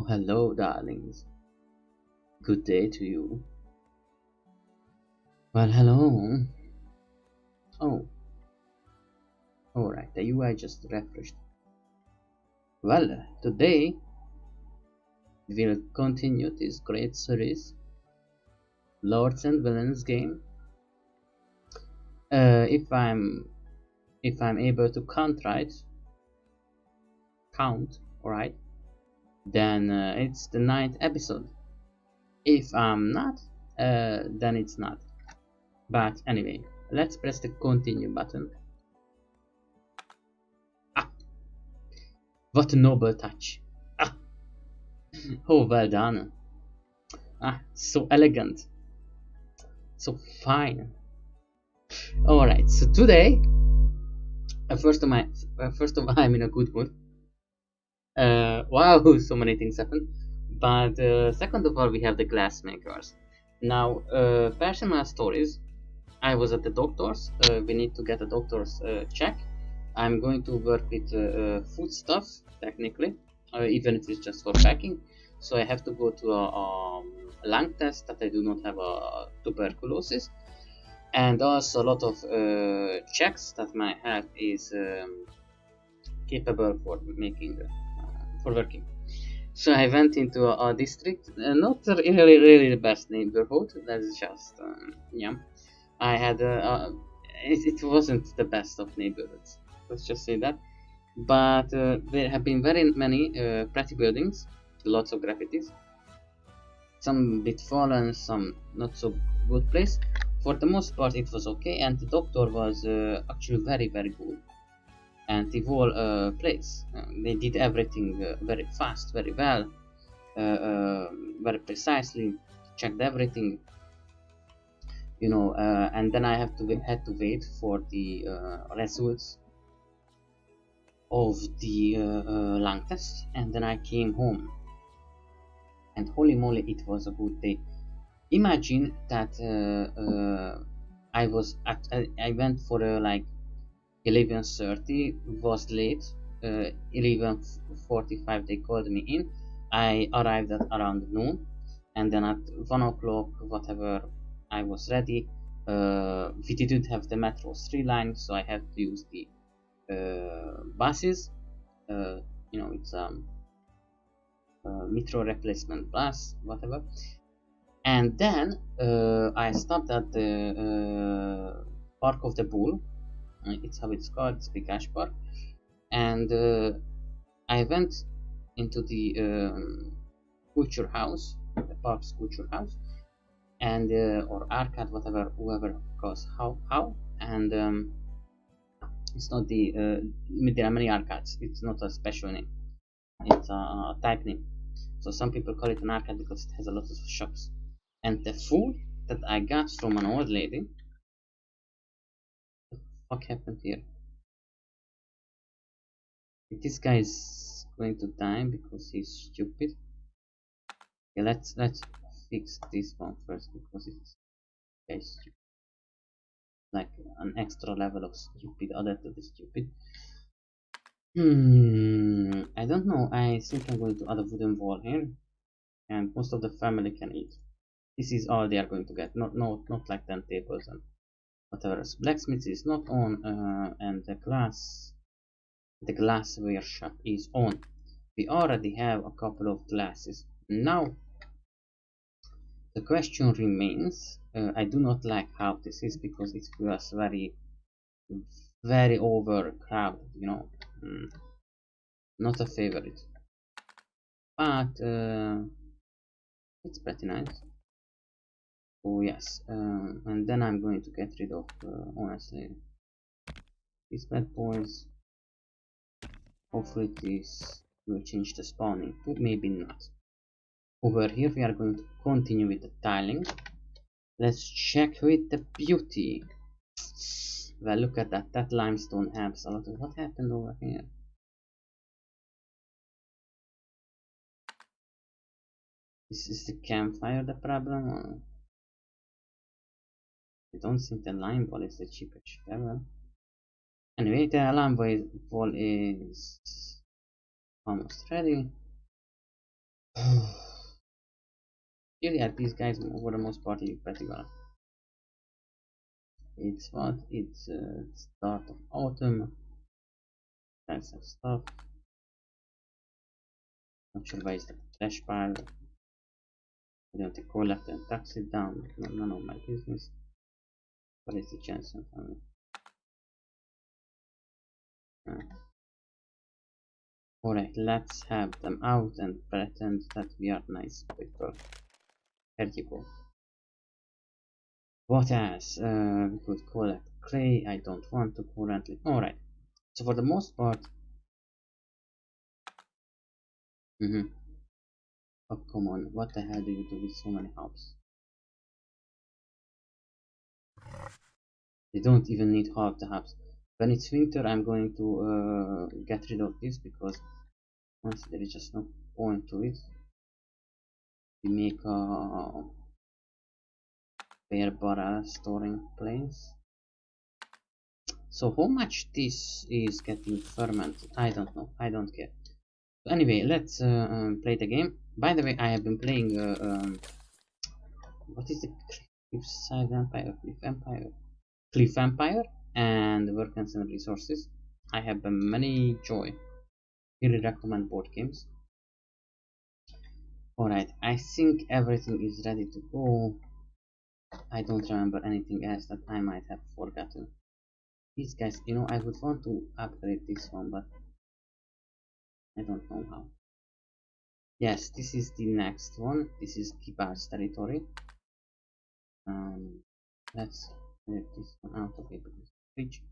Oh, hello, darlings. Good day to you. Well, hello. Oh, alright, the UI just refreshed. Well, today we'll continue this great series, Lords and Villains game. If I'm able to count right, alright, then it's the 9th episode. If I'm not, then it's not. But anyway, let's press the continue button. Ah, what a noble touch. Ah, oh, well done. Ah, so elegant, so fine. Alright, so today, first of all, I'm in a good mood. Wow, so many things happen. But second of all, we have the glassmakers. Now, personal stories. I was at the doctor's. We need to get a doctor's check. I'm going to work with food stuff, technically, even if it's just for packing. So I have to go to a lung test that I do not have a tuberculosis, and also a lot of checks that my health is capable for making for working. So I went into a district, not really the best neighborhood. That's just yeah. I had it wasn't the best of neighborhoods. Let's just say that. But there have been very many pretty buildings, lots of graffitis, some bit fallen, some not so good place. For the most part, it was okay, and the doctor was actually very good. And the whole place, they did everything very fast, very well, very precisely, checked everything, you know. And then I had to wait for the results of the lung test, and then I came home, and holy moly, it was a good day. Imagine that I went for like 11:30, was late. 11:45 they called me in. I arrived at around noon, and then at 1 o'clock, whatever, I was ready. We didn't have the metro 3 line, so I had to use the buses. It's metro replacement bus, whatever. And then I stopped at the Park of the Bull. It's how it's called. It's Bikash Park. And I went into the culture house, the park's culture house, and or arcade, whatever, whoever calls how. And it's not the there are many arcades. It's not a special name. It's a type name. So some people call it an arcade because it has a lot of shops. And the food that I got from an old lady. What happened here? This guy is going to die because he's stupid. Okay, let's fix this one first because it's stupid. Like an extra level of stupid, other to the stupid. I don't know. I think I'm going to add a wooden wall here, and most of the family can eat. This is all they are going to get. Not like 10 tables and whatever. Blacksmith is not on, and the glassware shop is on. We already have a couple of glasses. Now the question remains. I do not like how this is because it feels very overcrowded, you know. Not a favorite, but it's pretty nice. Oh yes, and then I'm going to get rid of honestly these bad boys. Hopefully this will change the spawning, but maybe not. Over here we are going to continue with the tiling. Let's check with the beauty. Well, look at that. That limestone helps a lot. What happened over here? Is the campfire the problem? Or I don't think the lime wall is the cheapest ever. Anyway, the lime wall is almost ready. Really, are these guys for the most part pretty well. It's what? It's start of autumn. That's some stuff. Not sure why is the trash pile. I don't to collect and tax it down. None of my business. What is the chance of family? Alright, let's have them out and pretend that we are nice people. Here you go. What else? We could collect clay. I don't want to currently. Alright. So for the most part. Oh, come on. What the hell do you do with so many hubs? They don't even need half the hubs. When it's winter, I'm going to get rid of this because honestly, there is just no point to it. We make a bare barrel storing place. So how much this is getting fermented? I don't know. I don't care. So anyway, let's play the game. By the way, I have been playing. What is the Cliffside Empire? Cliff Empire and Workers and Resources. I have many joy. Really recommend board games. Alright, I think everything is ready to go. I don't remember anything else that I might have forgotten. These guys, you know, I would want to upgrade this one, but I don't know how. Yes, this is the next one. This is Kibar's territory. Let's let this one out of it because which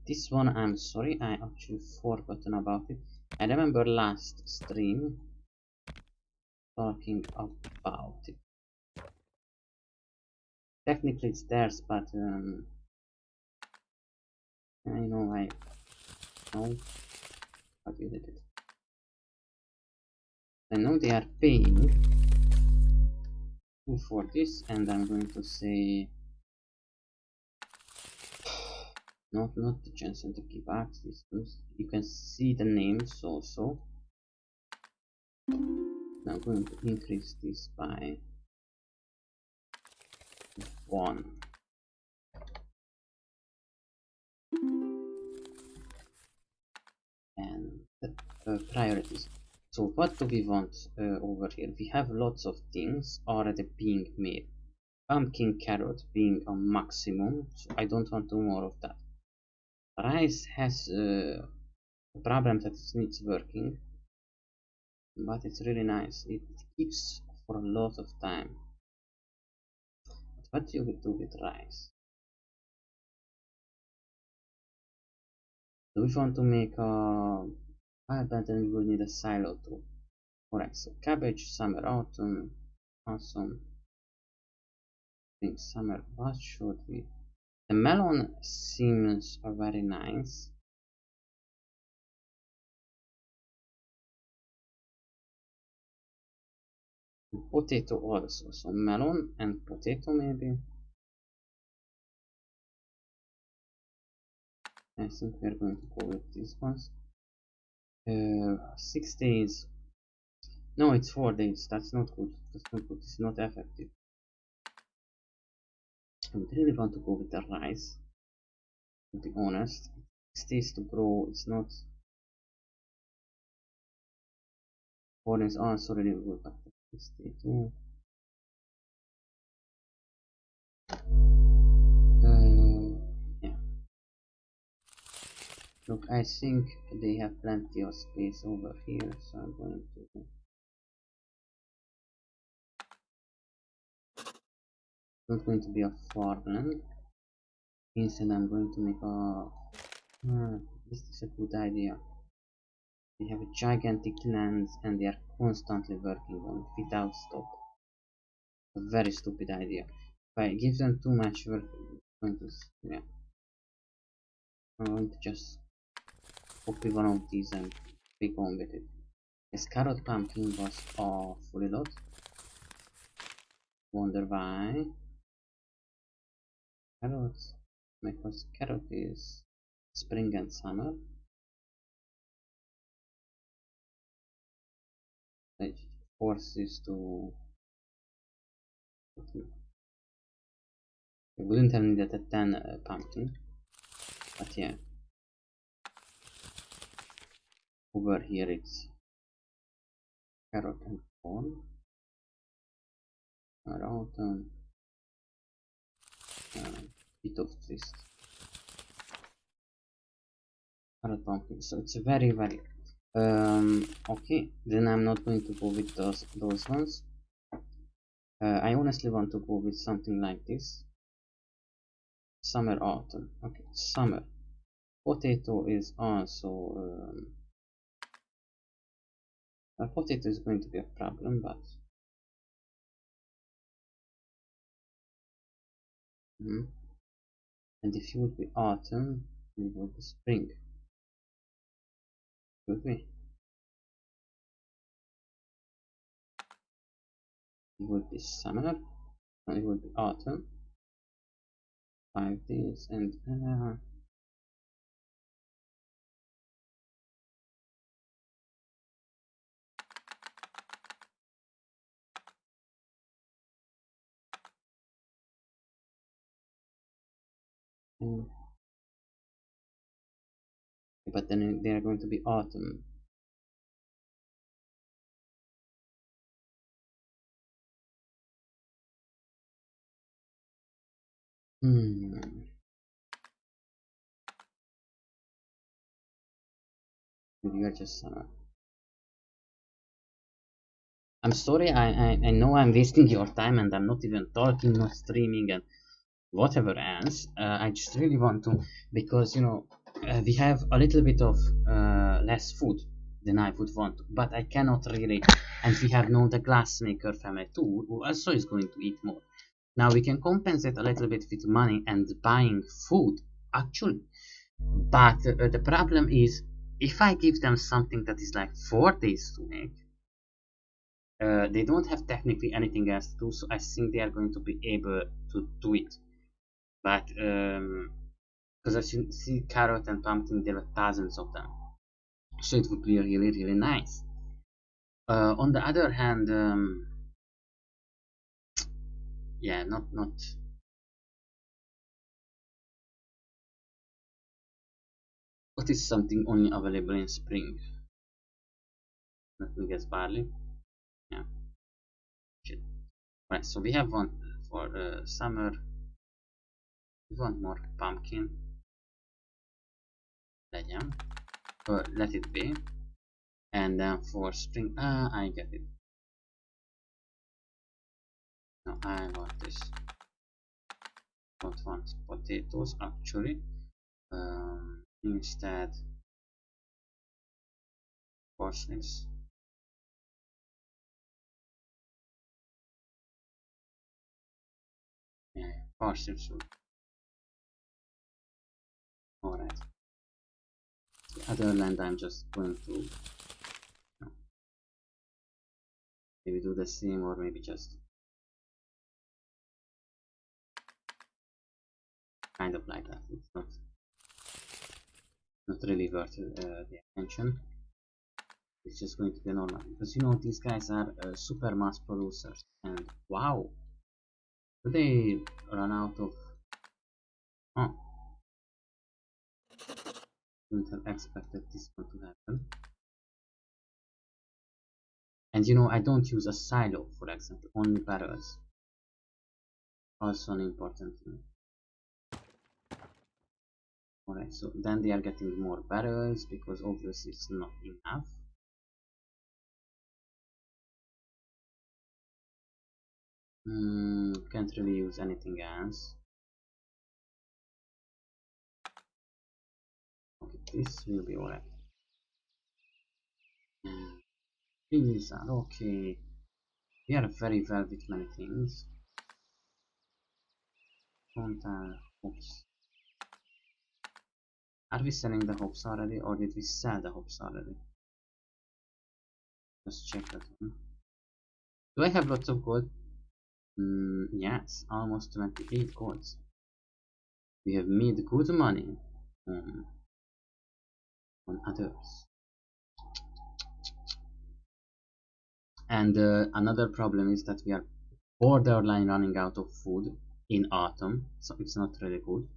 this one I'm sorry, I actually forgotten about it. I remember last stream talking about it. Technically it's theirs, but I know I know how you did it. I know they are paying for this, and I'm going to say not the chance to keep access. You can see the names also. I'm going to increase this by 1. And the priorities. So what do we want over here? We have lots of things already being made. Pumpkin carrot being a maximum, so I don't want to more of that. Rice has a problem that it needs working, but it's really nice. It keeps for a lot of time. But what do you do with rice? Do we want to make a... but then we will need a silo too. Alright, so cabbage, summer, autumn, awesome. Spring, summer, what should we... The melon seems very nice. Potato also, so melon and potato maybe. I think we're going to go with these ones. 6 days. No, it's 4 days. That's not good. That's not good. It's not effective. I would really want to go with the rice. To be honest, 6 days to grow. It's not. 4 days also really good, but 6 days too. Yeah. Look, I think they have plenty of space over here, so I'm going to. Not going to be a farmland. Instead, I'm going to make a. This is a good idea. They have a gigantic lands and they are constantly working on it without stop. A very stupid idea. If I give them too much work, I'm going to, yeah. I'm going to just copy one of these and be on with it. Yes, carrot pumpkin was fully lot. Wonder why. Carrots, because carrot is spring and summer. horses to... We wouldn't have needed a 10 pumpkin, but yeah. Over here it's carrot and corn, autumn, bit of twist, carrot pumpkin. So it's very okay. Then I'm not going to go with those ones. I honestly want to go with something like this. Summer, autumn. Okay, summer. Potato is also a potato is going to be a problem, but and if you would be autumn, it would be spring. Would be? It would be summer, and it would be autumn. 5 days and but then they are going to be autumn. You are just I'm sorry, I know I'm wasting your time and I'm not even talking, not streaming and whatever else. I just really want to, because you know, we have a little bit of less food than I would want, but I cannot really, and we have now the glassmaker family too, who also is going to eat more. Now we can compensate a little bit with money and buying food, actually. But the problem is, if I give them something that is like 4 days to make, they don't have technically anything else to do, so I think they are going to be able to do it. But because as you see, carrot and pumpkin, there are thousands of them, so it would be really nice. On the other hand, yeah, not what is something only available in spring? Let me guess, barley. Yeah. Shit. Right, so we have one for summer. We want more pumpkin. Legyen. Let it be. And then for spring, I get it. No, I want this. Don't want potatoes actually. Instead, parsnips. Yeah, parsnips. Alright. The other land I'm just going to maybe do the same, or maybe just kind of like that. It's not really worth the attention. It's just going to be normal, because you know these guys are super mass producers, and wow, do they run out of... Oh, wouldn't have expected this one to happen. And you know, I don't use a silo, for example, only barrels. Also an important thing. Alright, so then they are getting more barrels, because obviously it's not enough. Can't really use anything else. Okay, this will be alright. These are okay. We are very well with many things. Hops. Are we selling the hops already, or did we sell the hops already? Let's check that one. Do I have lots of gold? Yes, almost 28 golds. We have made good money on others. And another problem is that we are borderline running out of food in autumn, so it's not really good.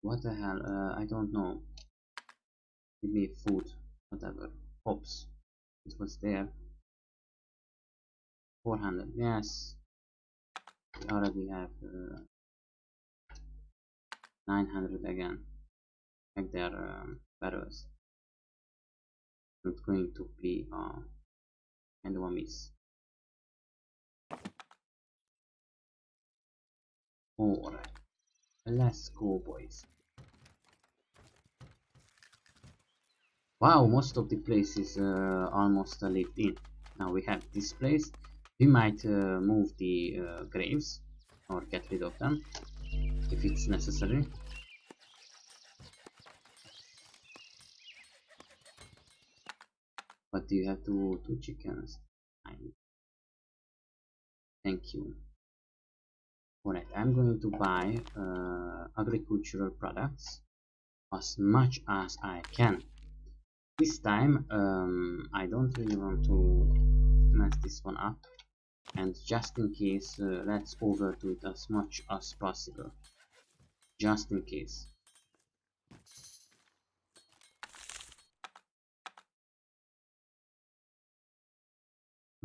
What the hell? I don't know. Give me food, whatever. Hops. It was there. 400. Yes. We already have 900 again. Check their barrels. Not going to be kind of a miss. Alright. Let's go, boys. Wow, most of the place is almost lived in. Now we have this place. We might move the graves or get rid of them if it's necessary. But you have two chickens. Thank you. Alright, I'm going to buy agricultural products as much as I can. This time I don't really want to mess this one up, and just in case let's overdo it as much as possible, just in case.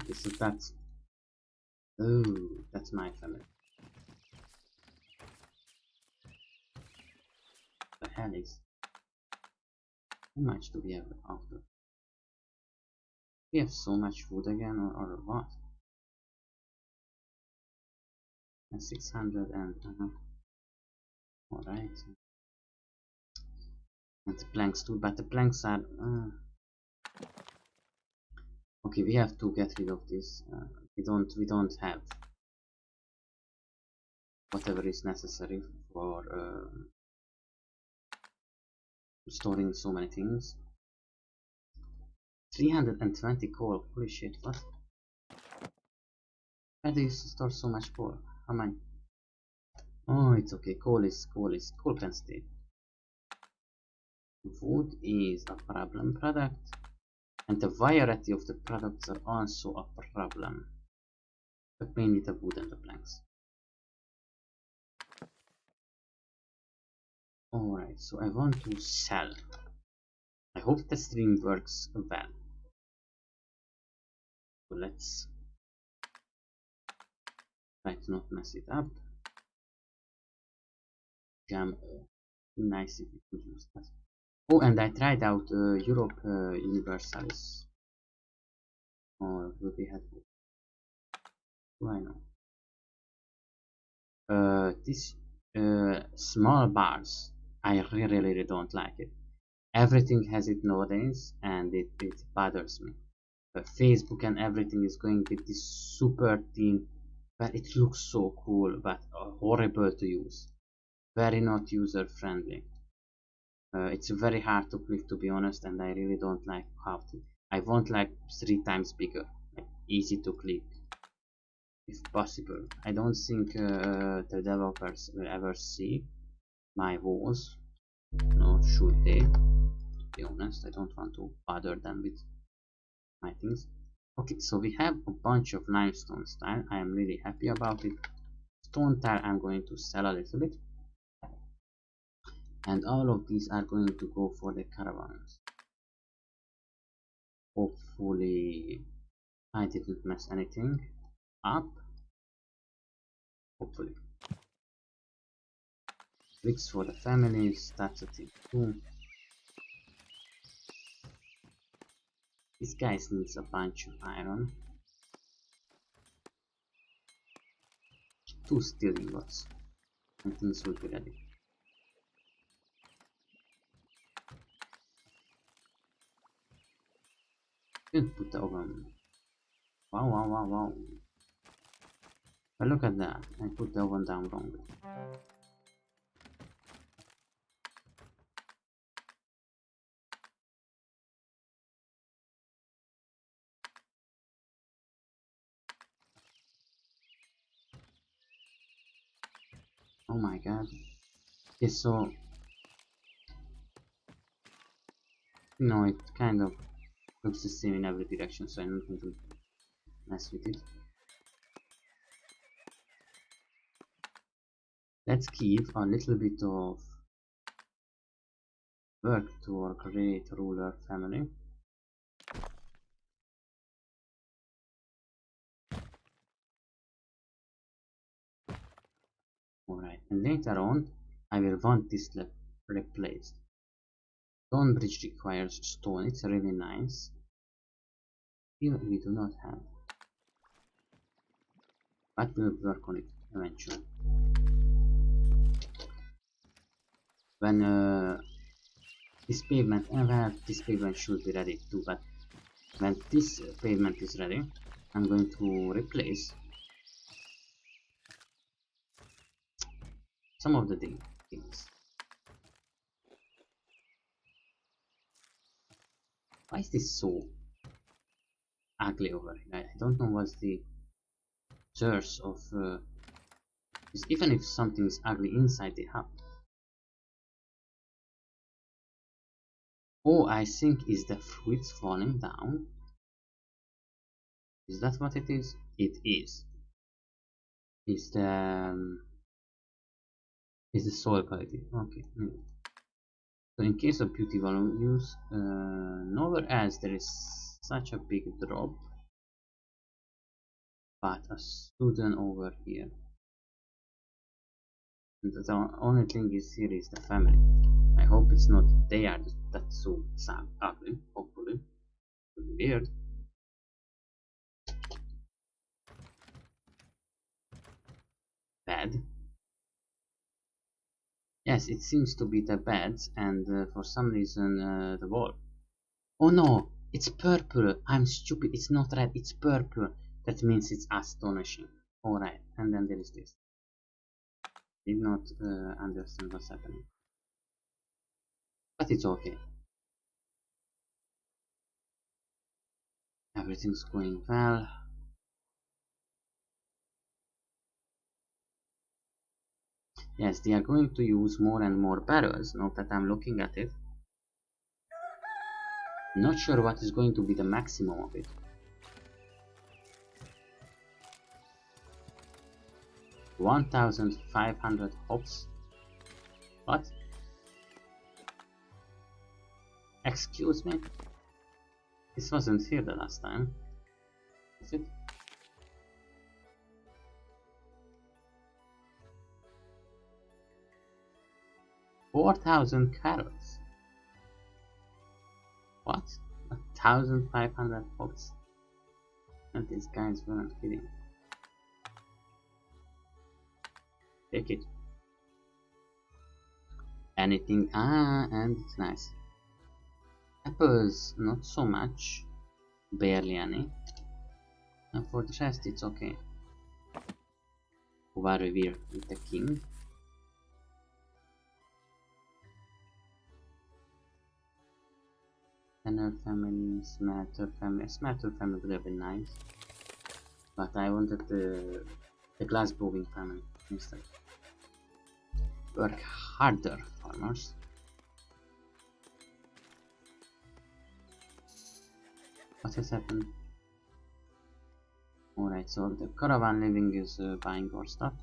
Okay, so that's that's my family. The hell is, how much do we have after? We have so much food again, or what? And 600 and alright. And the planks too, but the planks are okay. We have to get rid of this. We don't have whatever is necessary for storing so many things. 320 coal. Holy shit! What? Why do you store so much coal? How many? Oh, it's okay. Coal can stay. Wood is a problem product, and the variety of the products are also a problem, but mainly the wood and the planks. Alright, so I want to sell. I hope the stream works well. So let's try to not mess it up. Jam. Nice if we could use that. Oh, and I tried out Europe Universalis. Or will be helpful? Do I know? This small bars, I really don't like it. Everything has it nowadays, and it bothers me. Facebook and everything is going with this super theme, but it looks so cool, but horrible to use. Very not user friendly. It's very hard to click, to be honest, and I really don't like how to. I want like 3 times bigger, like easy to click, if possible. I don't think the developers will ever see my walls, nor should they. To be honest, I don't want to bother them with my things. Okay, so we have a bunch of limestone tile. I am really happy about it. Stone tile I'm going to sell a little bit, and all of these are going to go for the caravans. Hopefully I didn't mess anything up. Hopefully. Bricks for the families, that's a thing too. This guy needs a bunch of iron. 2 steel ingots, and things will be ready. Didn't put the oven. Wow. But look at that, I put the oven down wrong. Oh my god. Okay, so no, it kind of Looks the same in every direction, so I'm not going to mess with it. Let's give a little bit of work to our great ruler family. Alright, and later on I will want this replaced. Stone bridge requires stone, it's really nice. Here we do not have. But we'll work on it eventually. When this pavement, well, this pavement should be ready too, but when this pavement is ready, I'm going to replace some of the things. Why is this so ugly over here? I don't know what's the source of even if something is ugly inside the hub. Oh, I think is the fruits falling down. Is that what it is? It is. Is the soil quality? Okay. So in case of beauty values, nowhere else there is such a big drop, but a student over here. And the only thing is here is the family. I hope it's not they are that so sad, ugly. Hopefully, it would be weird. Bed. Yes, it seems to be the beds, and for some reason the wall. Oh no, it's purple. I'm stupid. It's not red. It's purple. That means it's astonishing. Alright, and then there is this. Did not understand what's happening. But it's okay. Everything's going well. Yes, they are going to use more and more barrels, now that I'm looking at it. Not sure what is going to be the maximum of it. $1,500 hops. What? Excuse me? This wasn't here the last time. Was it? $4,000 What? 1,500 hops? And these guys weren't kidding. Take it. Anything, and it's nice. Apples, not so much. Barely any. And for the rest, it's okay. Over revere with the king. Tanner family, Smelter family. Smelter family would have been nice. But I wanted the glassblowing family instead. Work harder, farmers. What has happened? Alright, so the caravan living is buying our stuff.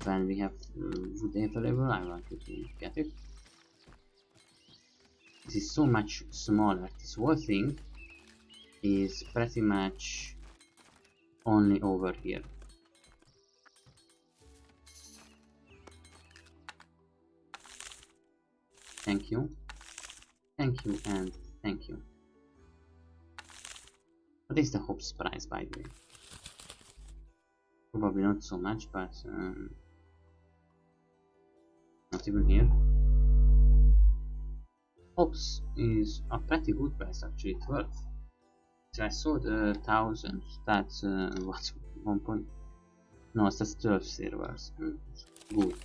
When we have wood available, I want you to get it. This is so much smaller. This whole thing is pretty much only over here. Thank you, and thank you. What is the hops price, by the way? Probably not so much, but not even here. Hops is a pretty good price, actually, 12. So I saw the 1,000. That's what 1 point. No, it's just 12 silvers. Good.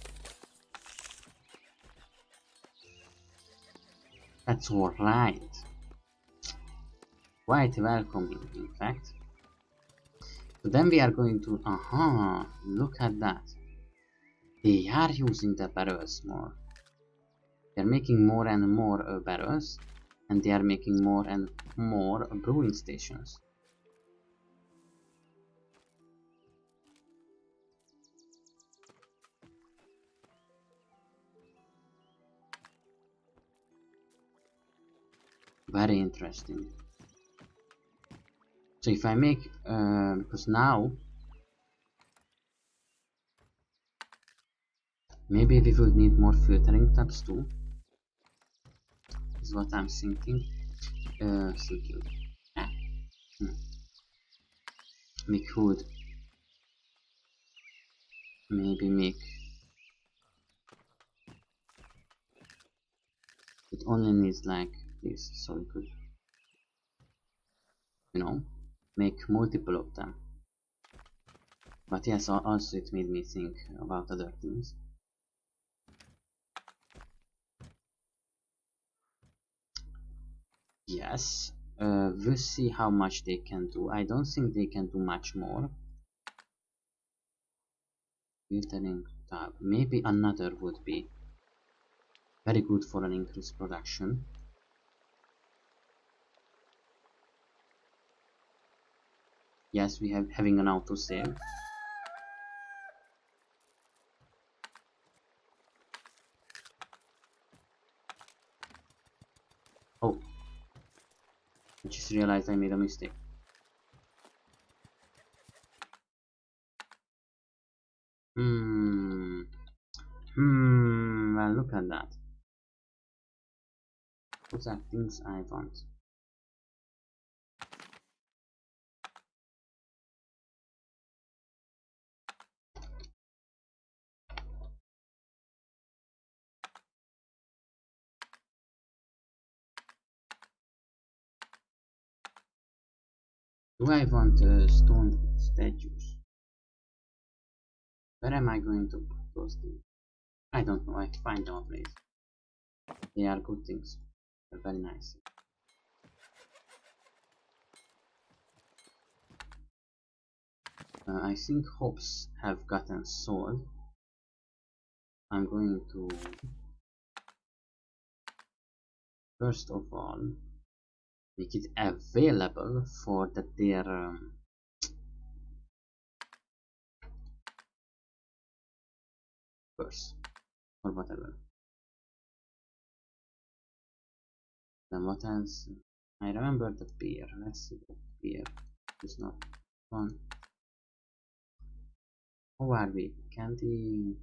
That's alright. Quite welcoming, in fact. So then we are going to... look at that. They are using the barrels more. They're making more and more barrels. and they are making more and more brewing stations. Very interesting. So if I make, because now maybe we will need more filtering tabs too, is what I'm thinking. Ah, we could maybe make it only needs like this, so we could, you know, make multiple of them. But yes, also it made me think about other things. Yes, we'll see how much they can do. I don't think they can do much more. Filtering tab. Maybe another would be very good for an increased production. Yes, we have having an autosave. Oh, I just realized I made a mistake. Well, look at that. Those are things I want. Do I want stone statues? Where am I going to put those things? I don't know, I find them a place. They are good things. They're very nice. I think hops have gotten sold. I'm going to first of all make it available for their purse or whatever. Then what else? I remember the beer. Let's see the beer. It's not fun. How are we? Candy.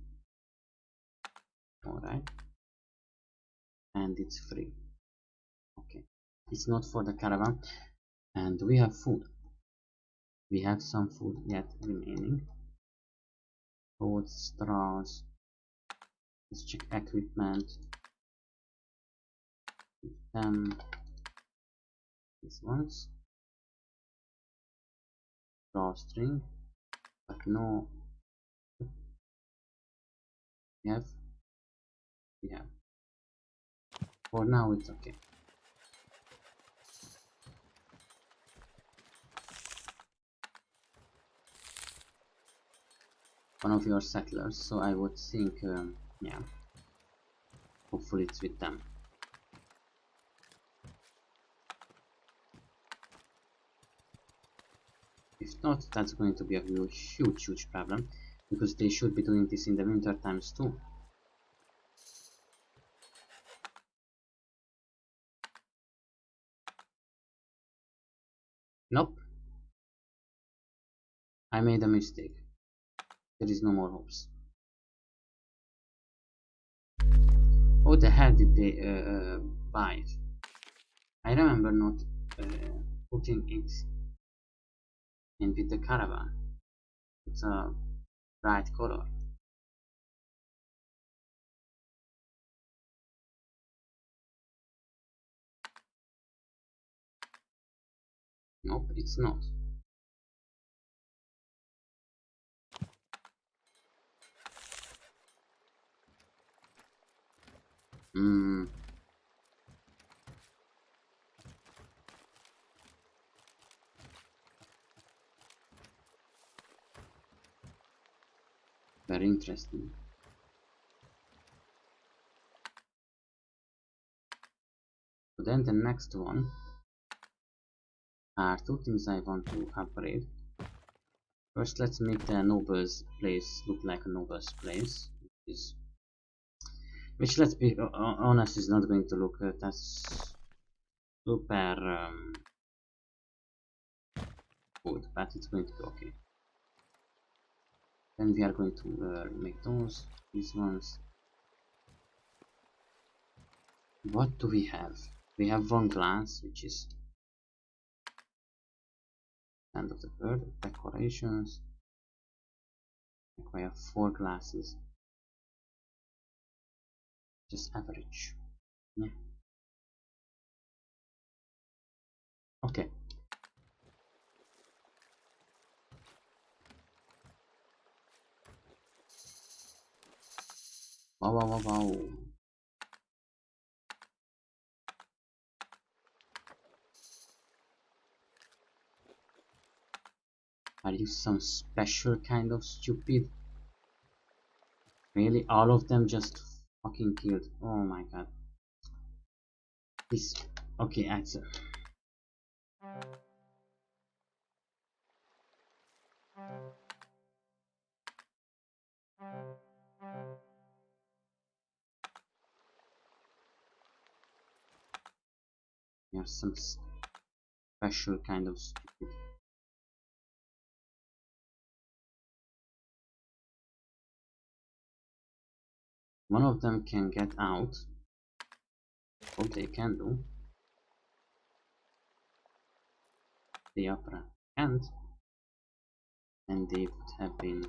Alright. And it's free. Okay. It's not for the caravan. And we have food. We have some food yet remaining. Oats, straws. Let's check equipment. Them. These ones. Drawstring. But no. We have. We have. For now it's okay. One of your settlers, so I would think, yeah, hopefully it's with them. If not, that's going to be a huge problem, because they should be doing this in the winter times too. Nope. I made a mistake. There is no more hopes. How the hell did they buy it? I remember not putting it in with the caravan. It's a bright color. Nope, it's not. Very interesting. So then the next one are two things I want to upgrade. First, let's make the noble's place look like a noble's place, which let's be honest is not going to look that super good, but it's going to be okay. Then we are going to make these ones. What do we have? We have one glass, which is end of the bird. Decorations. We have 4 glasses. Just average. Yeah. Okay. Wow, wow, wow, wow. Are you some special kind of stupid? Really? All of them just fucking killed. Oh my god. This. Okay, answer. You're some special kind of stupid. One of them can get out. What they can do. The opera can't. And they would have been.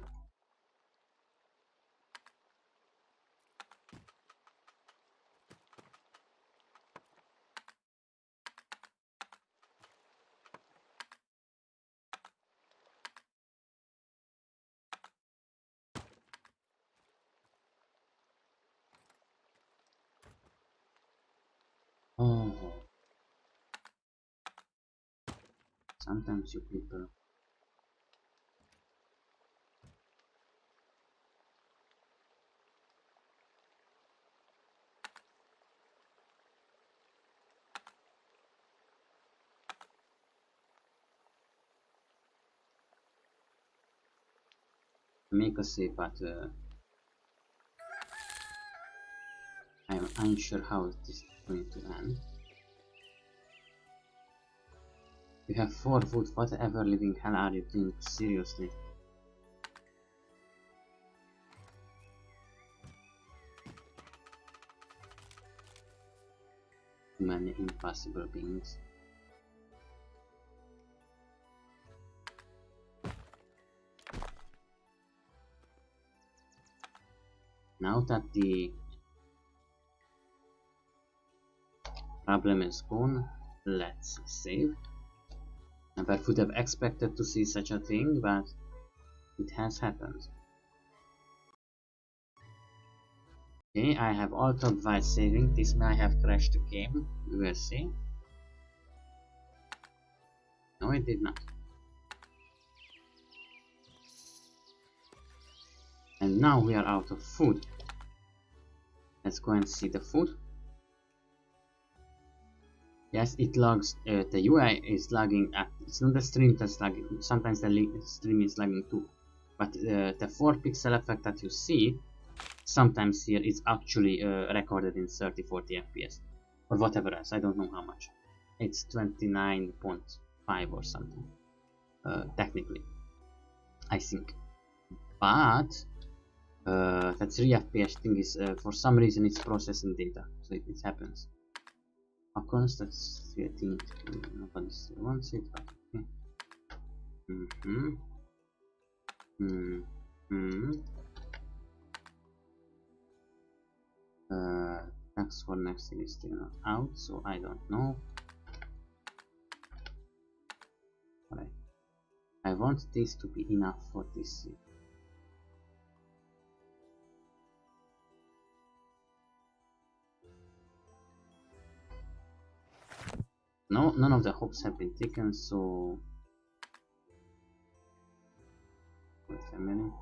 Oh. Sometimes you people. Make a save, but I am unsure how this is going to end. You have 4 wood. Whatever living hell are you doing? Seriously? Many impossible beings. Now that the problem is gone, let's save. Never would have expected to see such a thing, but it has happened. Okay, I have altered while saving. This may have crashed the game. We will see. No, it did not. And now we are out of food. Let's go and see the food. Yes, it logs. The UI is lagging. It's not the stream that's lagging. Sometimes the stream is lagging too. But the 4 pixel effect that you see sometimes here is actually recorded in 30-40 FPS or whatever else. I don't know how much. It's 29.5 or something. Technically, I think. But that 3 FPS thing is for some reason it's processing data, so it happens. Accounts, that's 13. Nobody still wants it, but okay. Tax for next year is still not out, so I don't know. Alright. I want this to be enough for this year. No, none of the hopes have been taken, so wait a minute.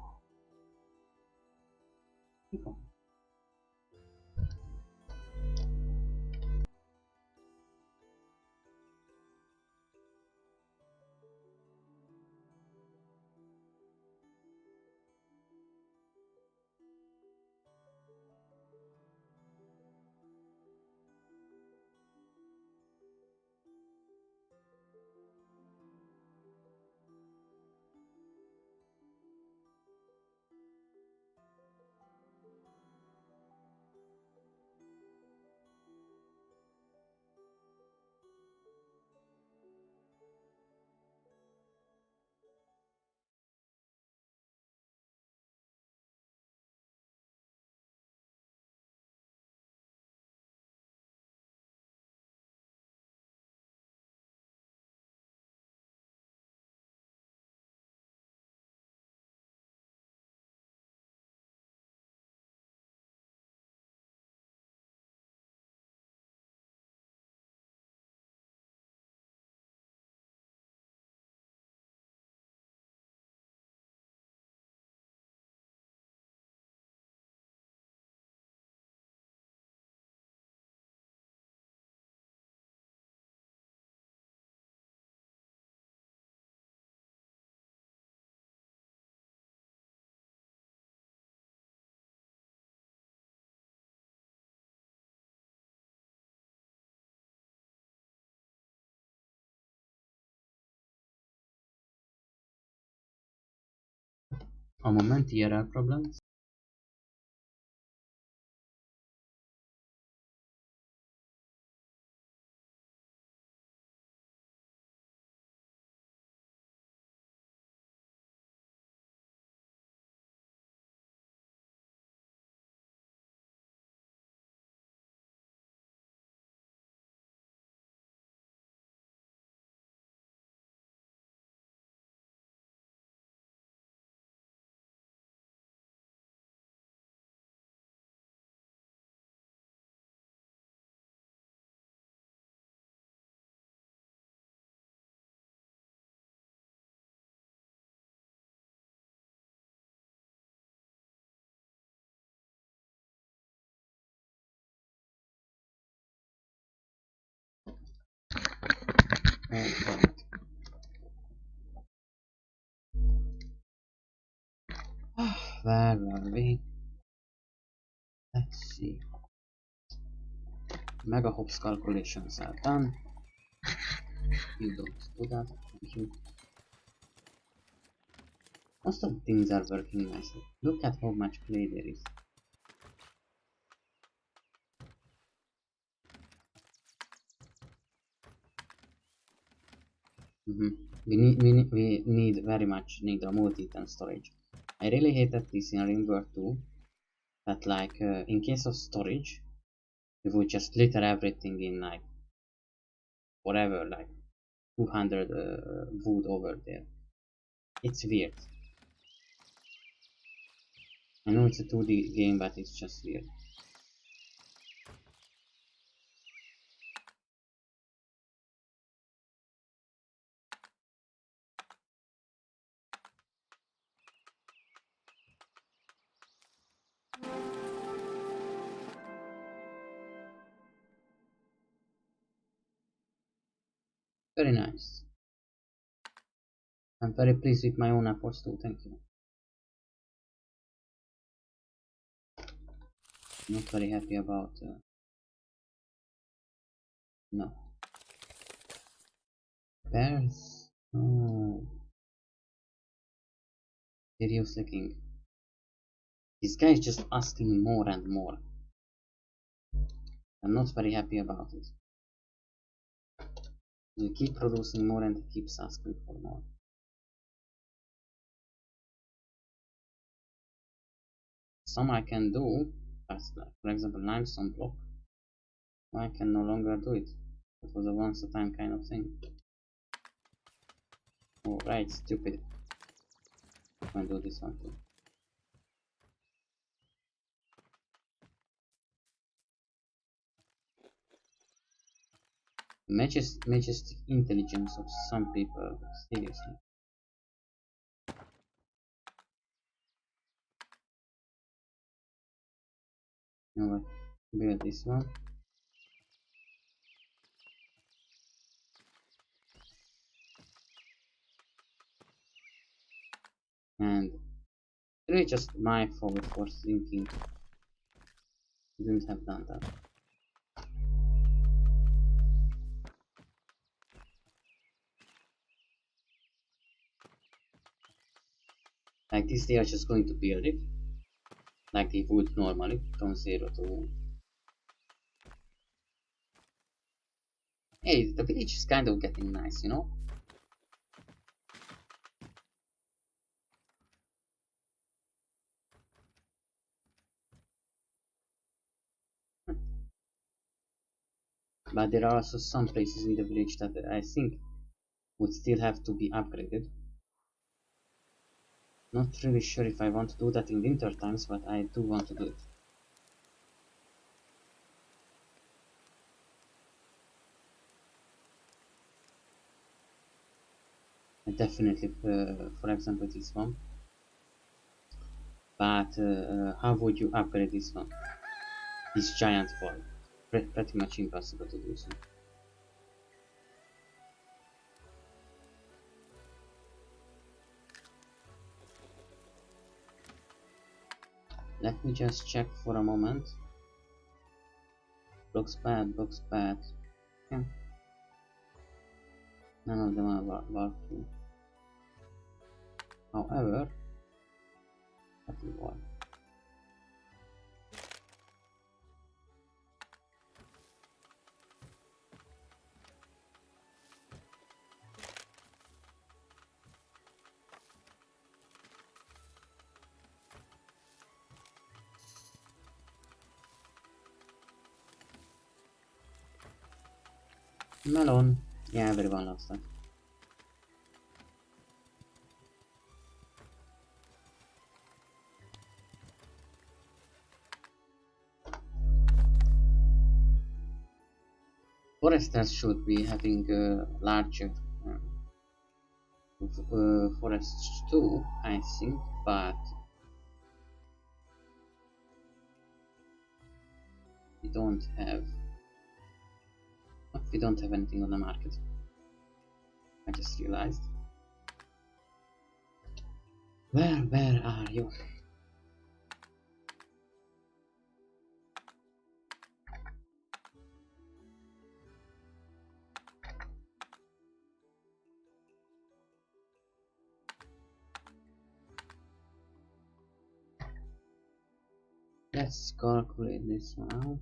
A moment, TRL problems. Oh god. Where are we? Let's see. Mega hops calculations are done. You don't do that. Thank you. Most of the things are working nicely. Look at how much clay there is. We very much need a multi-item storage. I really hate that this in Rimworld 2. That like in case of storage, we would just litter everything in like whatever, like 200 wood over there. It's weird. I know it's a 2D game, but it's just weird. Very nice. I'm very pleased with my own efforts too, thank you. Not very happy about... no. Bears? No. Seriously, King. This guy is just asking more and more. I'm not very happy about it. We keep producing more and he keeps asking for more. Some I can do, as like, for example, limestone block. I can no longer do it. It was a once a time kind of thing. Oh, right, stupid. I can do this one too. Majestic intelligence of some people, seriously. You know what? Build this one. And it's really just my fault for thinking I didn't have done that. Like this they are just going to build it. Like they would normally from 0 to... Hey, the village is kind of getting nice, you know? But there are also some places in the village that I think would still have to be upgraded. Not really sure if I want to do that in winter times, but I do want to do it. And definitely, for example, this one. But how would you upgrade this one? This giant ball. Pretty much impossible to do so. Let me just check for a moment. Looks bad, looks bad. Yeah. None of them are walkthrough. However, Fucking wall. Melon. Yeah, everyone loves that. Foresters should be having larger forests too, I think, but we don't have anything on the market. I just realized. Where are you? Let's calculate this one out.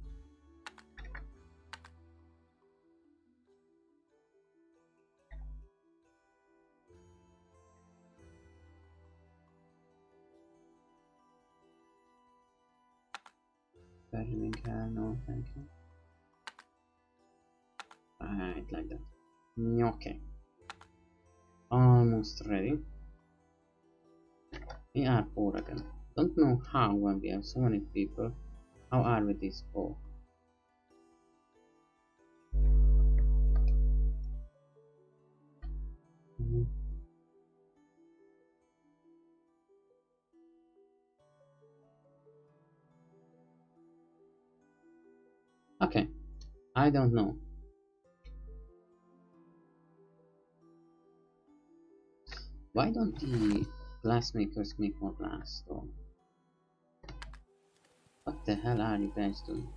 Farming car, no thank you. Right, like that. Okay. Almost ready. We are poor again. Don't know how when we have so many people. How are we this poor? Okay, I don't know. Why don't the glass makers make more glass though? What the hell are you guys doing?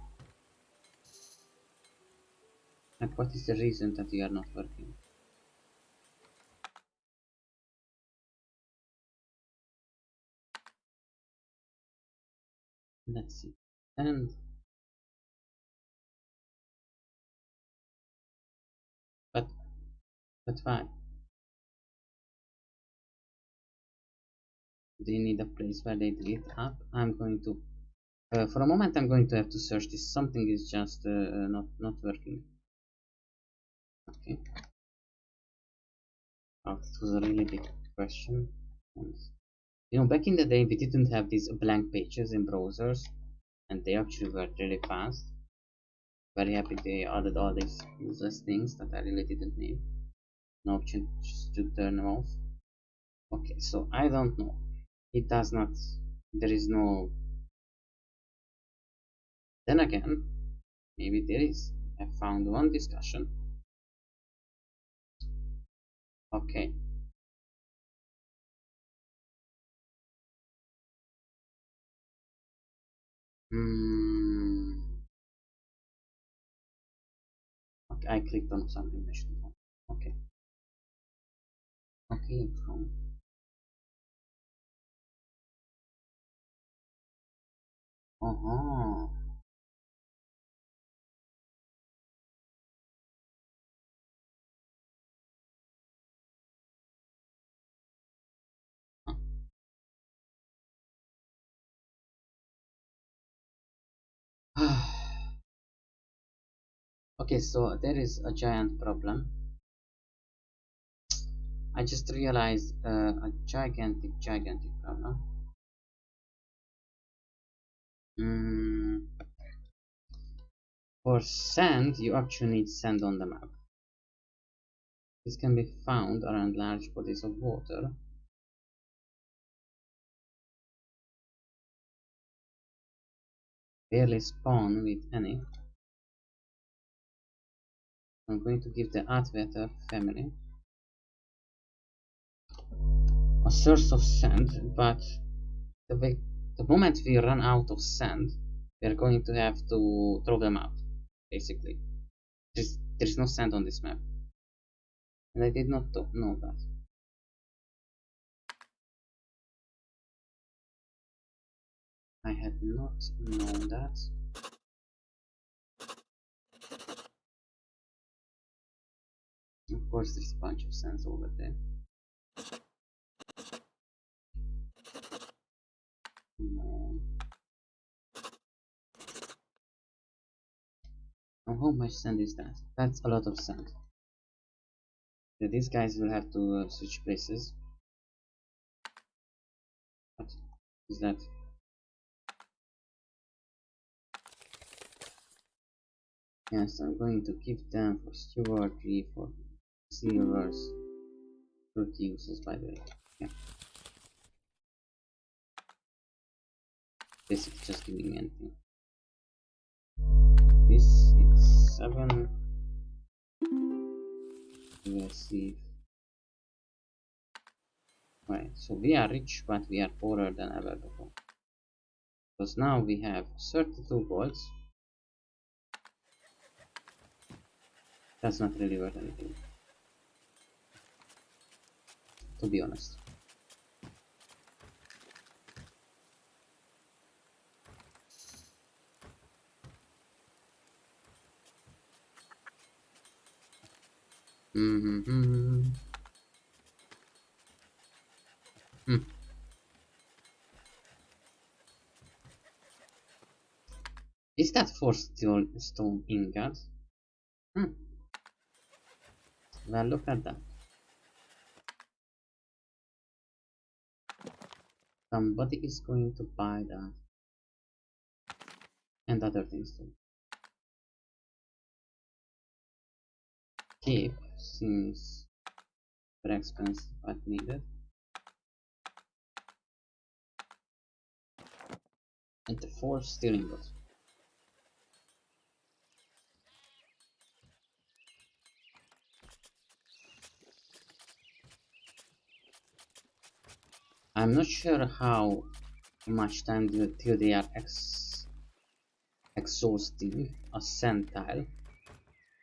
Like, what is the reason that you are not working? Let's see. And but why? They need a place where they delete up. I'm going to for a moment I'm going to have to search this. Something is just not working. Okay. Oh, this was a really big question. And, you know, back in the day we didn't have these blank pages in browsers, and they actually were really fast. Very happy they added all these useless things that I really didn't need. No option just to turn them off. Okay, so I don't know. It does not. There is no. Then again, maybe there is. I found one discussion. Okay. Hmm. Okay, I clicked on something I shouldn't have. Okay. Okay, from. Uh-huh. Okay, so there is a giant problem. I just realized a gigantic problem. Mm, for sand, you actually need sand on the map. This can be found around large bodies of water. Barely spawn with any. I'm going to give the Atveter family a source of sand, but the moment we run out of sand, we're going to have to throw them out, basically. There's no sand on this map. And I did not know that. I had not known that. Of course, there's a bunch of sands over there. No. Oh, how much sand is that? That's a lot of sand. So these guys will have to switch places. What is that? Yes, I'm going to keep them for stewardry, for silvers, fruit uses, by the way. Yeah. Basically just giving me anything. This is 7. Let's see. Right, so we are rich, but we are poorer than ever before. Because now we have 32 golds. That's not really worth anything, to be honest. Hmm. Is that for stone ingot? Hmm. Well, look at that. Somebody is going to buy that. And other things too. Keep seems very expensive but needed. And the 4 steel ingots. I'm not sure how much time till they are exhausting a sand tile.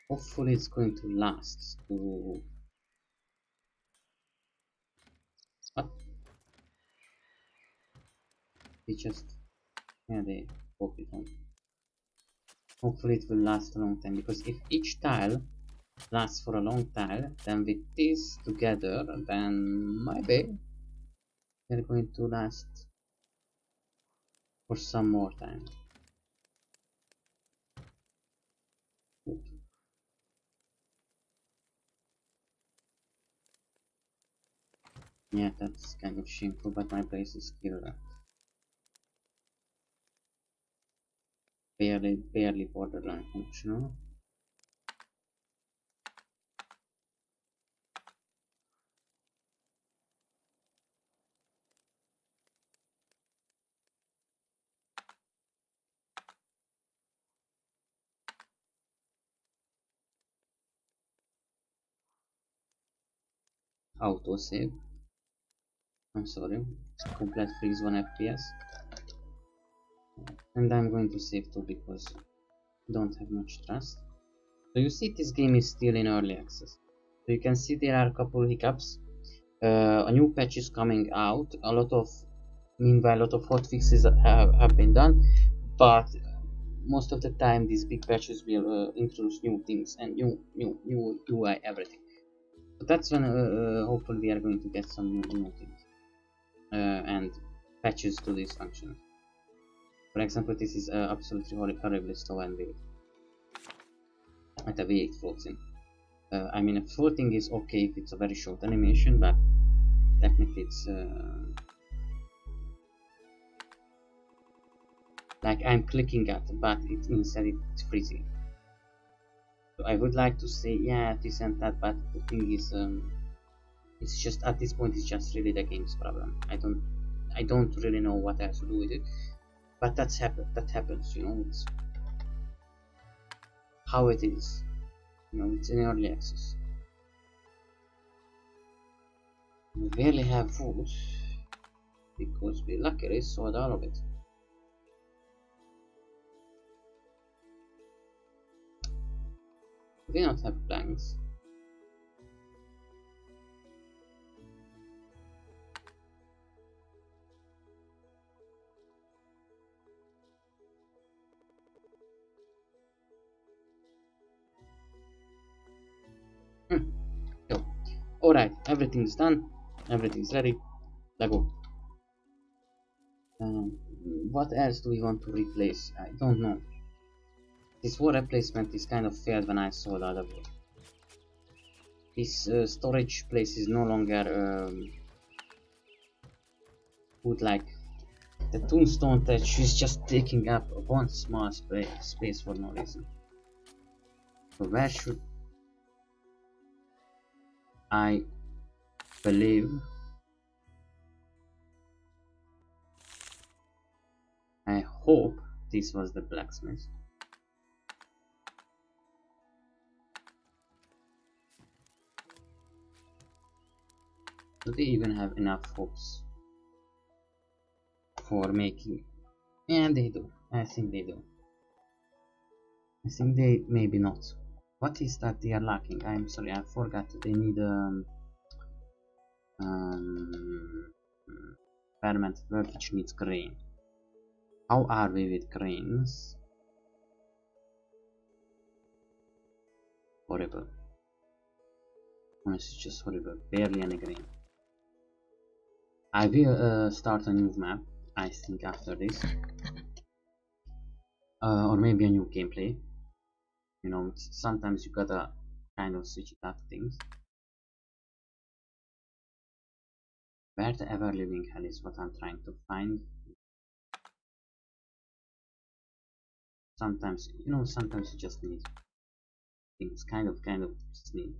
Hopefully it's going to last to... What? They just... Yeah, they pop it on. Hopefully it will last a long time, because if each tile lasts for a long time, then with this together, then maybe they're going to last for some more time. Good. Yeah, that's kind of shameful, but my place is still barely borderline functional. Autosave. I'm sorry. Complete freeze 1 FPS. And I'm going to save too because I don't have much trust. So you see this game is still in early access. So you can see there are a couple hiccups. A new patch is coming out. Meanwhile, a lot of hotfixes have been done, but most of the time these big patches will introduce new things and new UI, everything. So that's when hopefully we are going to get some new things and patches to these functions. For example, this is absolutely horribly slow and weird at the way it floats in. I mean, floating is okay if it's a very short animation, but technically it's like I'm clicking at, but instead it's freezing. So I would like to say, yeah, this and that, but the thing is, it's just at this point, it's just really the game's problem. I don't really know what else to do with it, but that happens, you know. It's how it is, you know. It's in early access. We barely have food because we luckily sold all of it. We don't have planks. Alright, everything's done. Everything's ready. Let's go. What else do we want to replace? I don't know. This wall replacement is kind of failed when I saw the other one. This storage place is no longer good. Like the tombstone thatch is just taking up one small space for no reason. So where should I believe? I hope this was the blacksmith. Do they even have enough hopes for making? Yeah, they do. I think they do. I think they maybe not. What is that they are lacking? I'm sorry, I forgot. They need fermented wort which needs grain. How are we with grains? Horrible. Honestly, just horrible. Barely any grain. I will start a new map, I think, after this. Or maybe a new gameplay. You know, sometimes you gotta kind of switch it up things. Where the ever living hell is what I'm trying to find. Sometimes, you know, sometimes you just need things, kind of just need.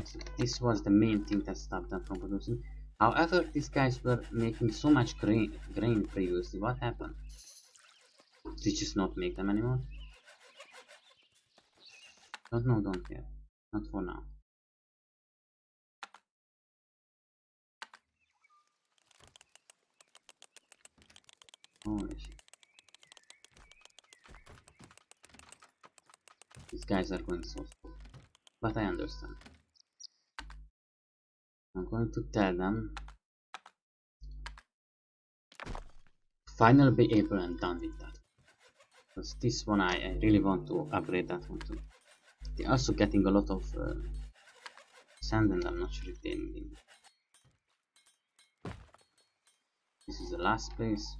So this was the main thing that stopped them from producing. However, these guys were making so much grain previously. What happened? Did they just not make them anymore? Don't know, don't care. Not for now. Holy shit. These guys are going so slow. But I understand. I'm going to tell them finally be able and done with that. Because this one I really want to upgrade that one too. They're also getting a lot of sand and I'm not sure if they need it. This is the last place.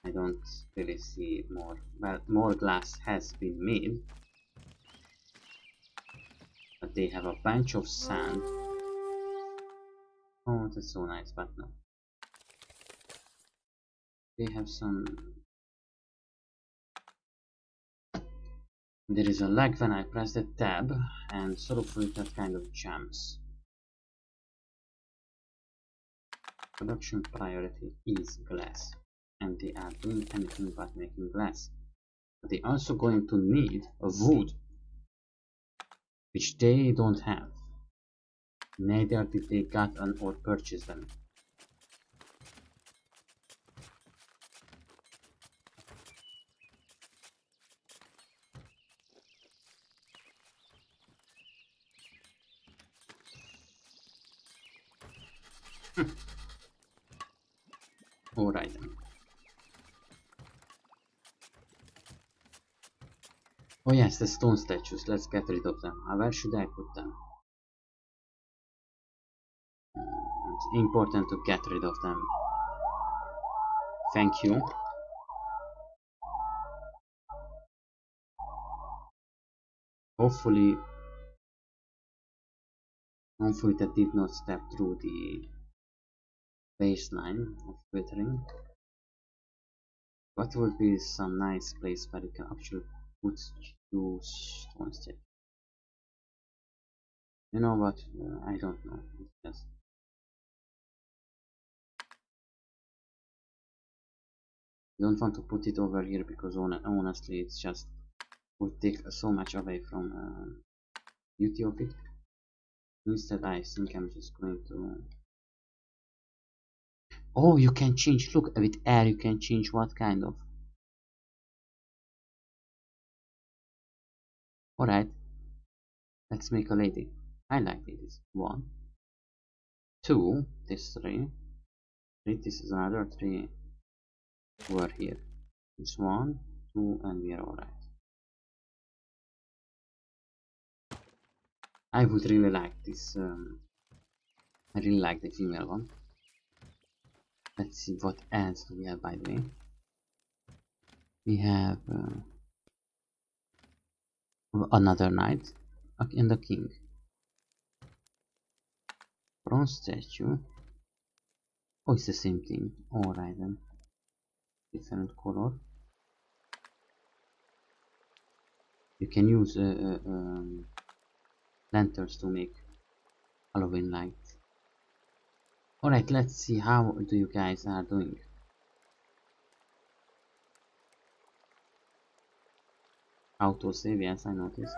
I don't really see more. Well, more glass has been made. But they have a bunch of sand. Oh, that's so nice, but no. They have some... There is a lag when I press the tab, and sort of with that kind of jumps. Production priority is glass, and they are doing anything but making glass. But they also going to need a wood, which they don't have. Neither did they got or purchase them. Alright then. Oh yes, the stone statues. Let's get rid of them. Where should I put them? It's important to get rid of them. Thank you. Hopefully that did not step through the baseline of withering. What would be some nice place where you can actually put two stone statues? You know what? I don't know. Just don't want to put it over here because honestly, it's just would take so much away from beauty of it. Instead, I think I'm just going to. Oh, you can change. Look, with air, you can change what kind of. Alright, let's make a lady. I like ladies. 1, 2, this 3. 3, this is another 3. We're here. It's 1, 2, and we are alright. I would really like this. I really like the female one. Let's see what else do we have, by the way. We have another knight and a king. Bronze statue. Oh, it's the same thing. Alright then. Different color. You can use lanterns to make Halloween lights. Alright, let's see how do you guys are doing. Autosave, yes, I noticed.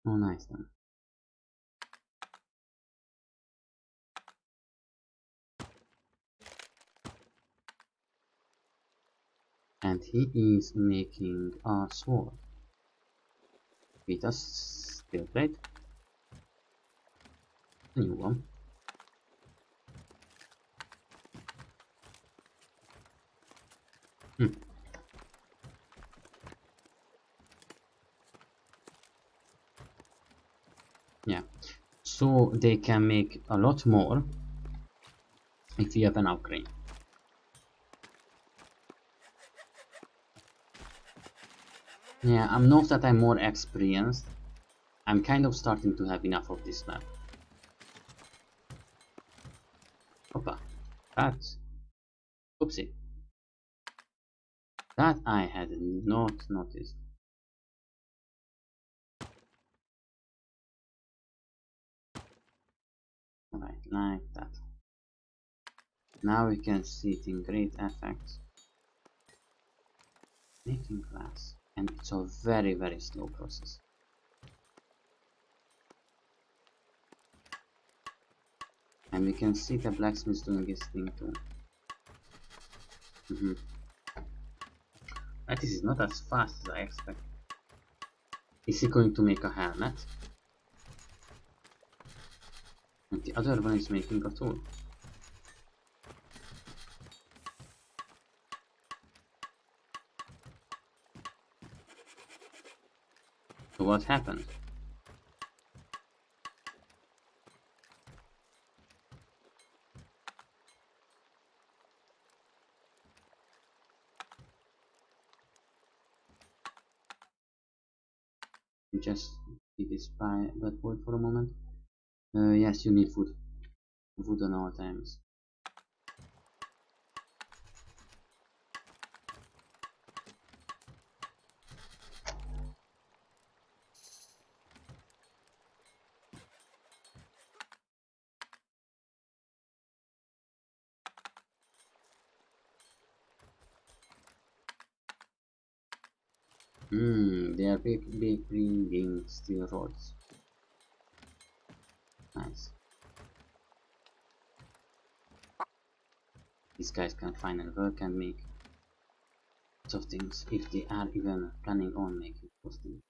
Oh, nice then. And he is making a sword with a steel plate. A new one. Yeah, so they can make a lot more if you have an upgrade. Yeah, I'm not that I'm more experienced. I'm kind of starting to have enough of this map. Hoppa. That. Oopsie. That I had not noticed. Alright, like that. Now we can see it in great effect. Making glass. And it's a very, very slow process. And we can see the blacksmith doing his thing too. But this is not as fast as I expect. Is he going to make a helmet? And the other one is making a tool. So what happened? Just be this by that word for a moment. Yes, you need food. Food on all times. They are bringing steel rods. Nice. These guys can finally work and make lots of things if they are even planning on making those things.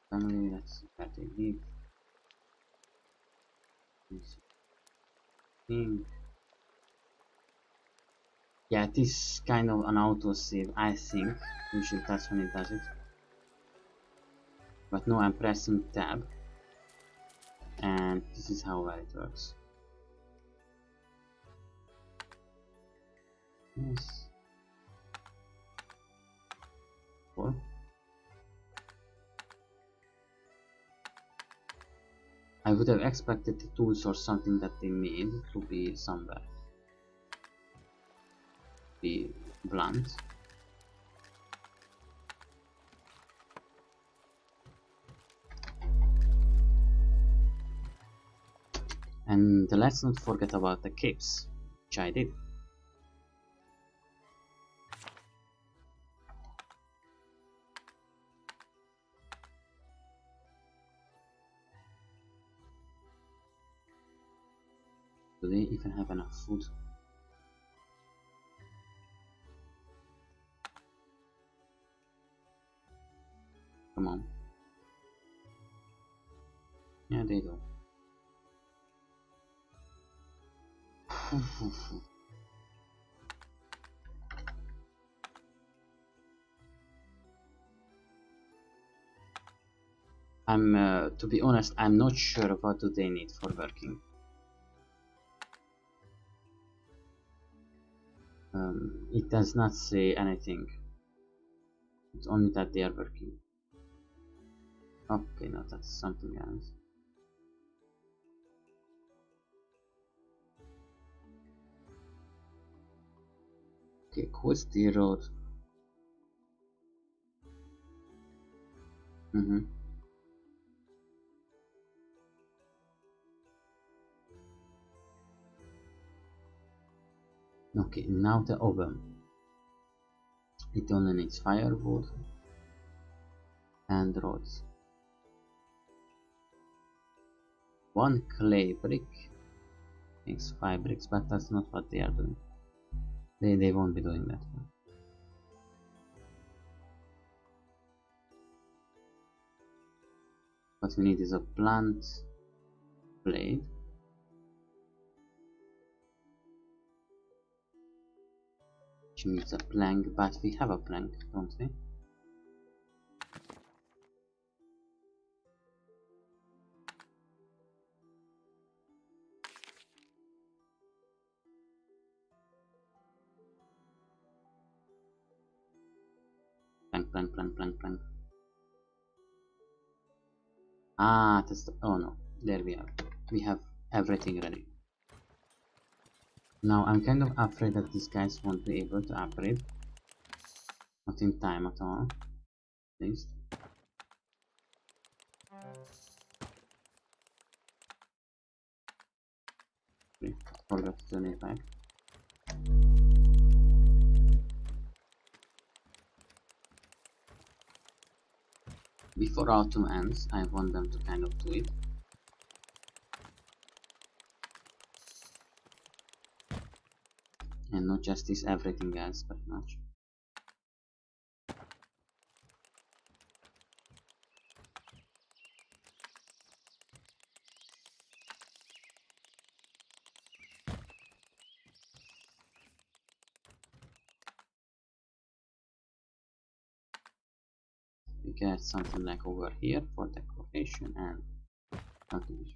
Family, that's where they live. Thing. Yeah, it is kind of an autosave, I think. Usually that's when it does it. But no, I'm pressing tab. And this is how well it works. Yes. Cool. I would have expected the tools or something that they made to be somewhere. Be blunt. And let's not forget about the capes, which I did. Do they even have enough food? Come on. Yeah, they do. I'm to be honest, I'm not sure what do they need for working. It does not say anything. It's only that they are working. Okay, no, that's something else. Okay, Coasty Road. Okay, now the oven. It only needs firewood and rods. One clay brick makes 5 bricks, but that's not what they are doing. They won't be doing that. What we need is a blunt blade. Which needs a plank, but we have a plank, don't we? Plank. Ah, that's the, oh no, there we are. We have everything ready. Now I'm kind of afraid that these guys won't be able to upgrade. Not in time at all, at least. Okay, forgot to turn it back. Before autumn ends, I want them to kind of do it. And not just this everything else, but much. We get something like over here for decoration and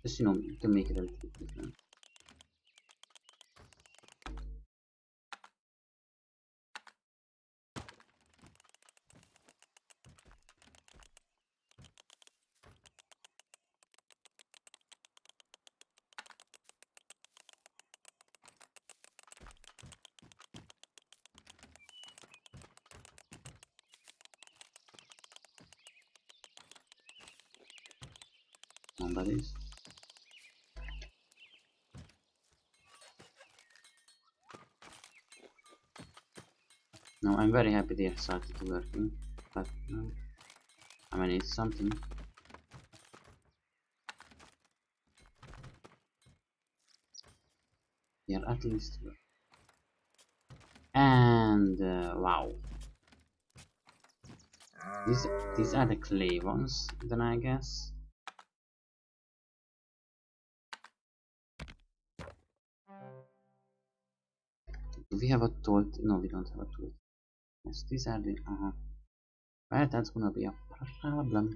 just, you know, to make it a little bit different. Nobody's. No, I'm very happy they have started working, but no, I mean it's something. They are at least working. And wow, these are the clay ones, then I guess. Do we have a tool? No, we don't have a tool. Yes, these are the well, that's gonna be a problem.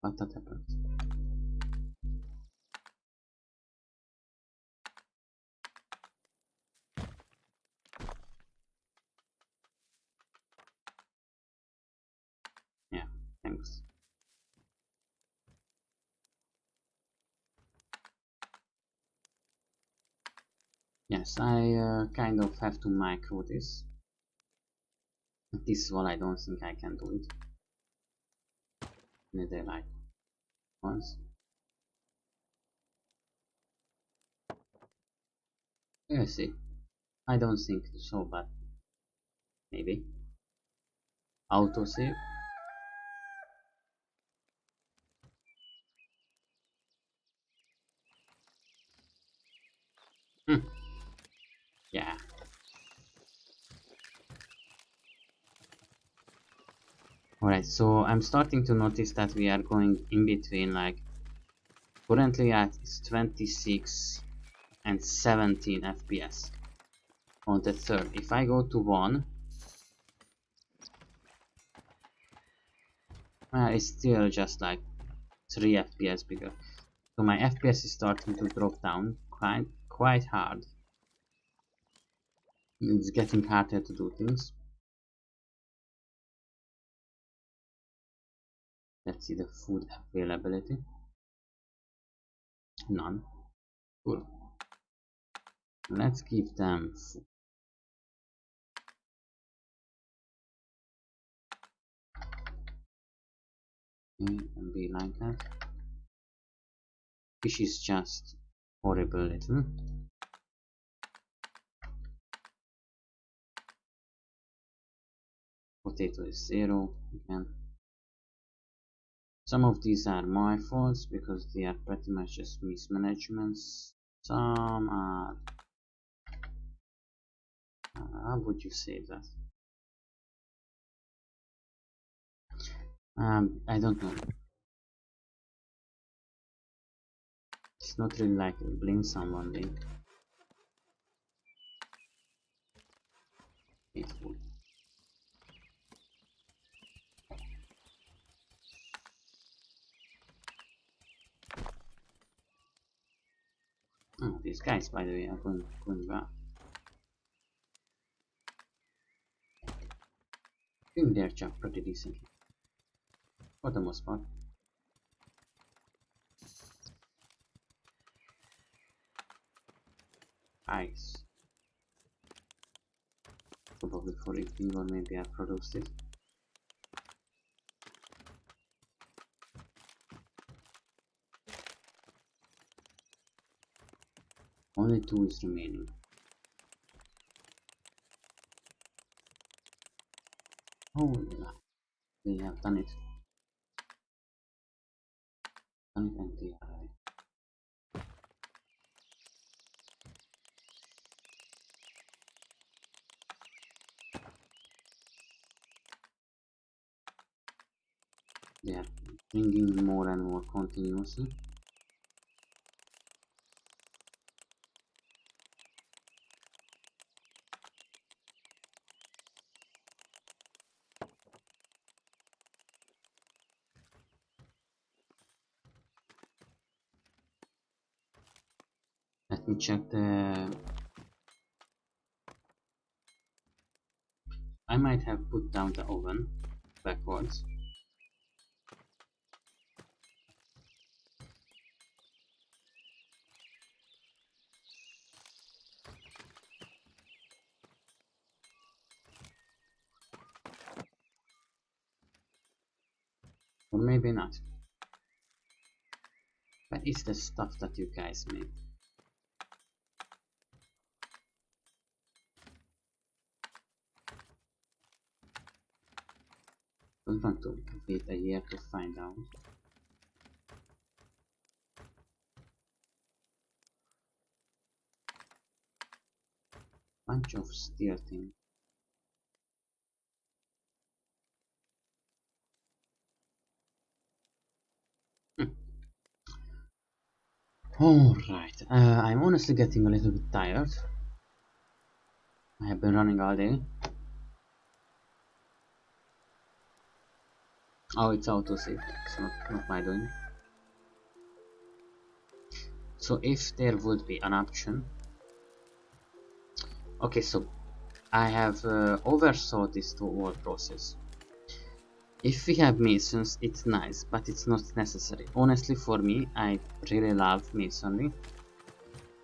But that happens. Yeah, thanks. Yes, I kind of have to micro this. This one I don't think I can do it. Neither like once. Let's see. I don't think so, but maybe. Autosave. Yeah. Alright, so I'm starting to notice that we are going in between, like currently at 26 and 17 FPS on the third. If I go to 1, it's still just like 3 FPS bigger. So my FPS is starting to drop down quite hard. It's getting harder to do things. Let's see the food availability. None. Cool. Let's give them food. Okay, and be like that. Fish is just horrible little. Potato is 0 again. Some of these are my faults because they are pretty much just mismanagements. Some are how would you say that? I don't know. It's not really like blame someone. They faithful. Oh, these guys, by the way, are going back. Doing their job pretty decently, for the most part. Ice. Probably for eating, or maybe I produced it. Only 2 is remaining. Oh, they have done it. Done it and they are right. They are bringing more and more continuously. Let me check the... I might have put down the oven backwards. Or maybe not. What is the stuff that you guys make? Don't want to wait a year to find out. Bunch of steel things. Alright, I'm honestly getting a little bit tired. I have been running all day. Oh, it's autosave. It's not my doing. So if there would be an option... Okay, so I have oversaw this whole process. If we have masons, it's nice, but it's not necessary. Honestly, for me, I really love masonry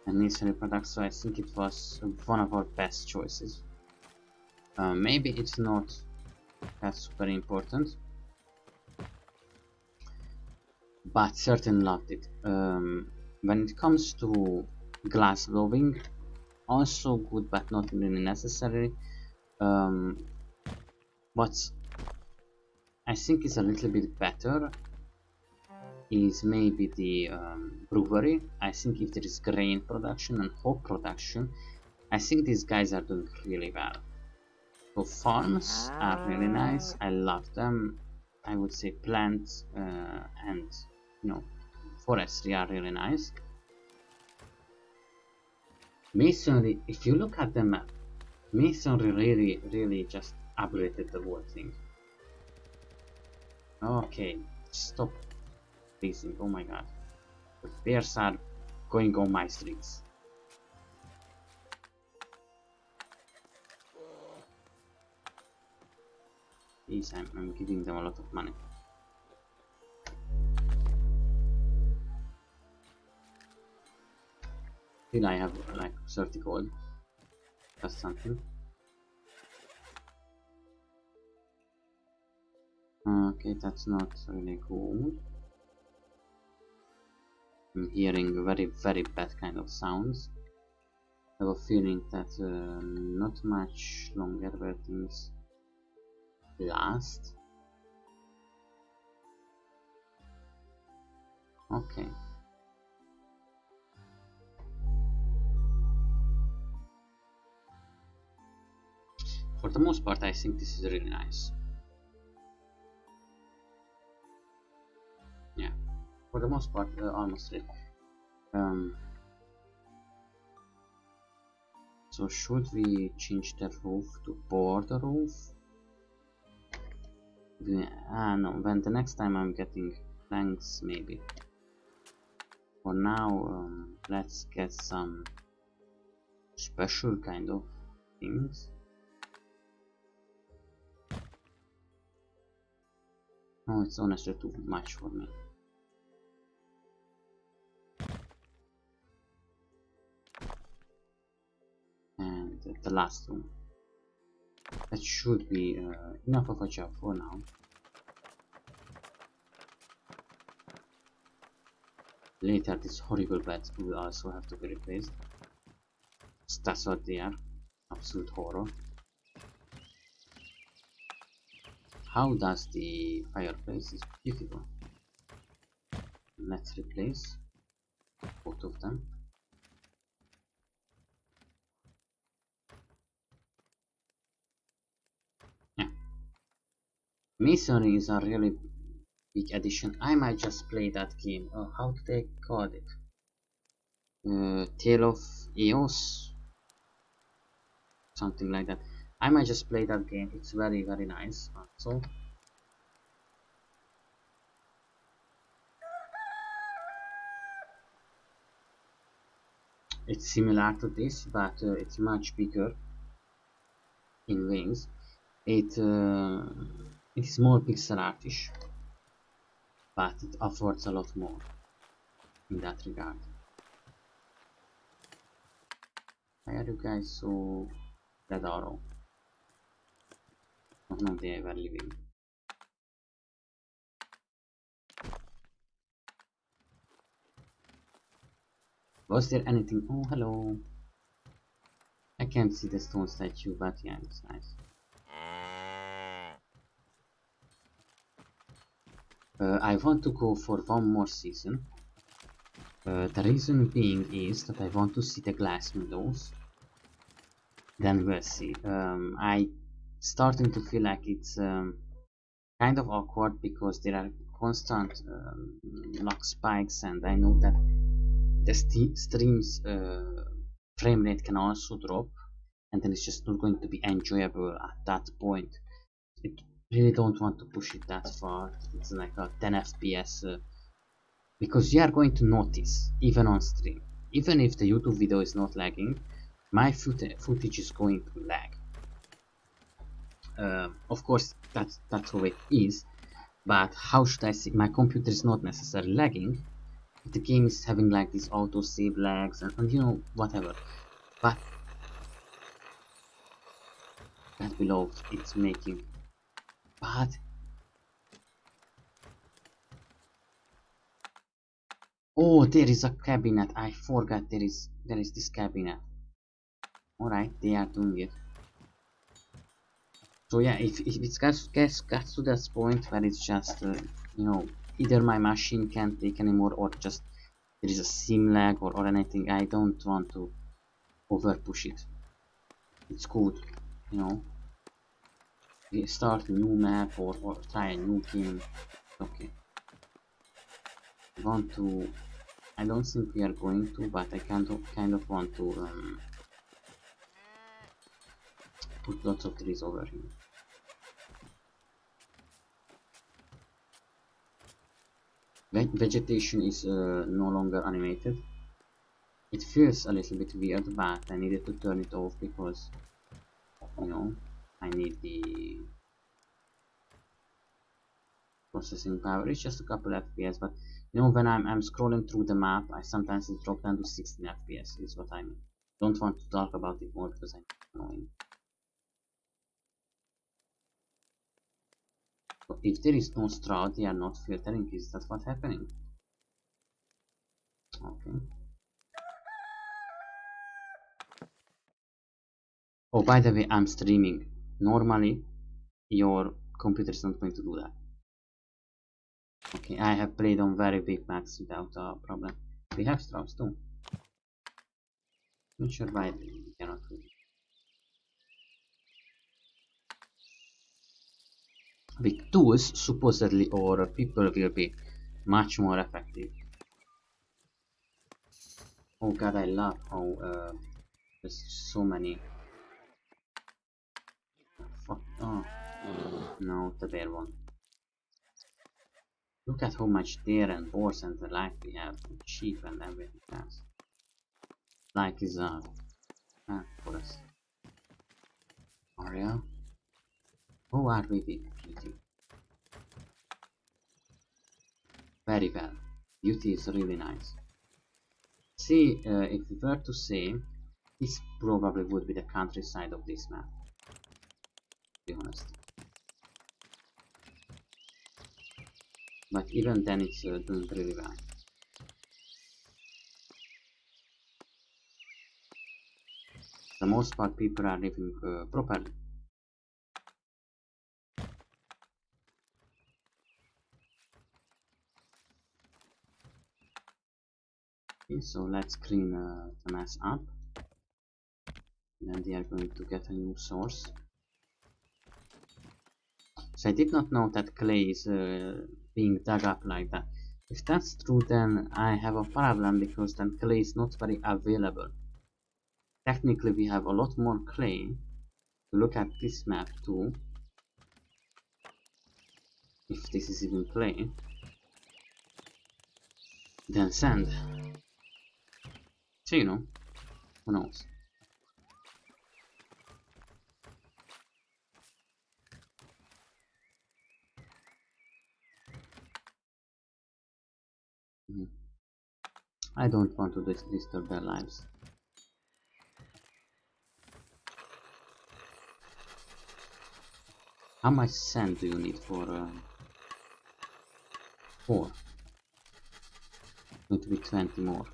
and masonry products, so I think it was one of our best choices. Maybe it's not that super important, but certainly loved it. When it comes to glass blowing, also good, but not really necessary. What I think is a little bit better is maybe the brewery. I think if there is grain production and hop production, I think these guys are doing really well. So farms are really nice. I love them. I would say plants and forestry are really nice. Masonry, if you look at the map, masonry really just upgraded the whole thing. Okay, stop freezing. Oh my god. The bears are going on my streets. Please, I'm giving them a lot of money. Still I have like 30 gold. That's something. Okay, that's not really good. I'm hearing very bad kind of sounds. I have a feeling that not much longer where things last. Okay. For the most part, I think this is really nice. Yeah, for the most part, almost really. So should we change the roof to border roof? No, when the next time I'm getting planks, maybe. For now, let's get some special kind of things. Oh, it's honestly too much for me. And the last one. That should be enough of a job for now. Later, these horrible beds will also have to be replaced. That's what they are. Absolute horror. How does the fireplace is beautiful. Let's replace both of them. Yeah. Masonry is a really big addition. I might just play that game. How do they call it? Tale of Eos? Something like that. I might just play that game. It's very nice. So it's similar to this, but it's much bigger in wings. It is more pixel artish, but it affords a lot more in that regard. Why are you guys so adorable? Oh no, they were leaving. Was there anything? Oh, hello. I can't see the stone statue, but yeah, it's nice. I want to go for one more season. The reason being is that I want to see the glass windows. Then we'll see. I starting to feel like it's kind of awkward because there are constant lag spikes, and I know that the stream's frame rate can also drop, and then it's just not going to be enjoyable at that point. I really don't want to push it that far. It's like a 10 FPS because you are going to notice even on stream, even if the YouTube video is not lagging, my footage is going to lag. Of course, that's how it is, but how should I say? My computer is not necessarily lagging. The game is having like these auto save lags and you know, whatever, but that below it's making bad. Oh, there is a cabinet. I forgot there is this cabinet. Alright, they are doing it. So yeah, if it gets to that point where it's just you know, either my machine can't take anymore or just there is a sim lag or anything, I don't want to over push it. It's good, you know. We start a new map or try a new game. Okay. I don't think we are going to, but I kind of want to put lots of trees over here. Vegetation is no longer animated. It feels a little bit weird, but I needed to turn it off because, you know, I need the processing power. It's just a couple FPS, but you know, when I'm scrolling through the map, I sometimes it drops down to 16 FPS. Is what I mean. Don't want to talk about it more because I'm annoying. So if there is no straw, they are not filtering. Is that what's happening? Okay. Oh, by the way, I'm streaming. Normally, your computer is not going to do that. Okay, I have played on very big maps without a problem. We have straws too. Not sure why we cannot do it. With tools, supposedly, or people will be much more effective. Oh god, I love how there's so many. Fuck. Oh, no, the bear one. Look at how much deer and boars and the like we have, and sheep and everything else. Like is a forest area. Oh, are we beauty? Very well. Beauty is really nice. See, if we were to say, this probably would be the countryside of this map. To be honest. But even then, it's doing really well. The most part, people are living properly. Okay, so let's clean the mess up. Then they are going to get a new source. So I did not know that clay is being dug up like that. If that's true, then I have a problem because then clay is not very available. Technically, we have a lot more clay to look at this map too. If this is even clay, then sand. So you know, who knows? I don't want to disturb their lives. How much sand do you need for 4? Going to be 20 more.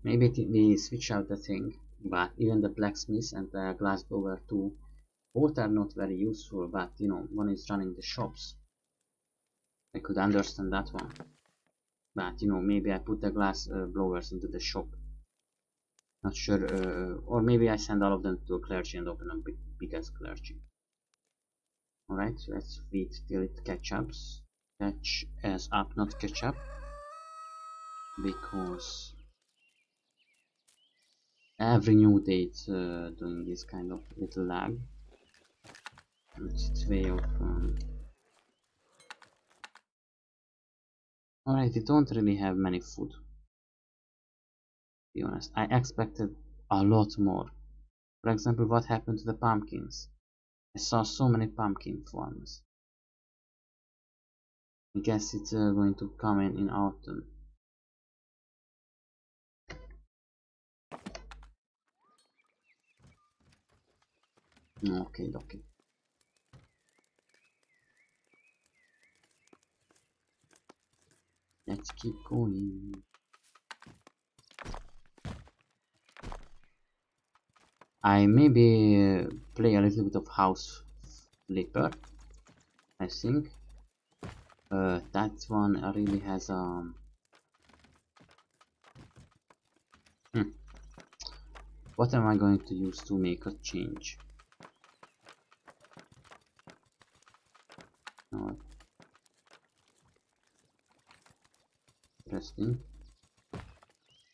Maybe we switch out the thing, but even the blacksmith and the glass blower too, both are not very useful, but you know, one is running the shops. I could understand that one. But you know, maybe I put the glass blowers into the shop. Not sure, or maybe I send all of them to a clergy and open a big as clergy. Alright, so let's wait till it catches up, not catch up. Because every new day it's doing this kind of little lag. It's way of alright, we don't really have many food, to be honest. I expected a lot more. For example, what happened to the pumpkins? I saw so many pumpkin farms. I guess it's going to come in autumn. Okay, okay. Let's keep going. I maybe play a little bit of House Flipper. I think that one really has what am I going to use to make a change? No. Interesting.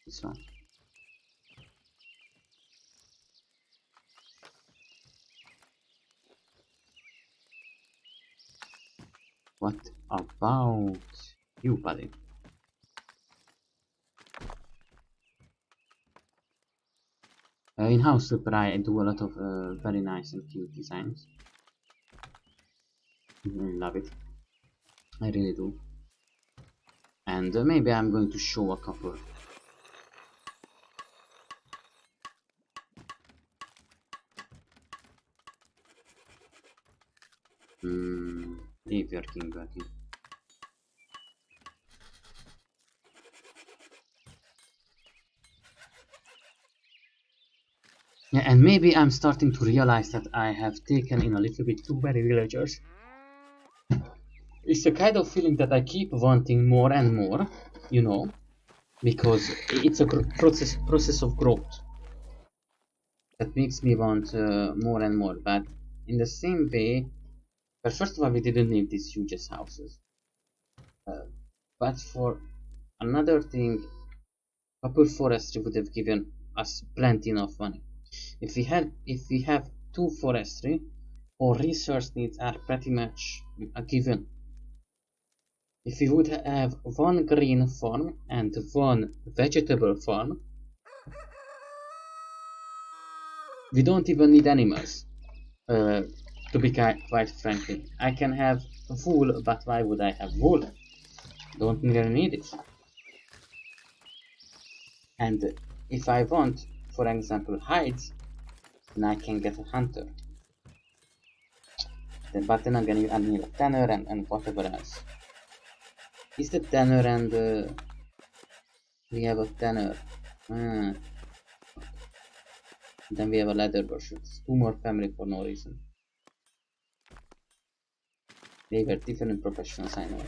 This one. What about you, buddy? In House Super I do a lot of very nice and cute designs. I love it. I really do. And maybe I'm going to show a couple. Leave working. Yeah, and maybe I'm starting to realize that I have taken in a little bit too many villagers. It's a kind of feeling that I keep wanting more and more, you know, because it's a process of growth that makes me want more and more. But in the same way, but first of all, we didn't need these huge houses. But for another thing, couple forestry would have given us plenty enough money. If we have 2 forestry, our resource needs are pretty much a given. If we would have 1 green farm and 1 vegetable farm, we don't even need animals. To be quite frankly, I can have wool, but why would I have wool? Don't really need it. And if I want, for example, hides, then I can get a hunter. But then again, I need a tanner and whatever else. Is the tanner and we have a tanner. Then we have a leather version. 2 more family for no reason. They were different professions, I know.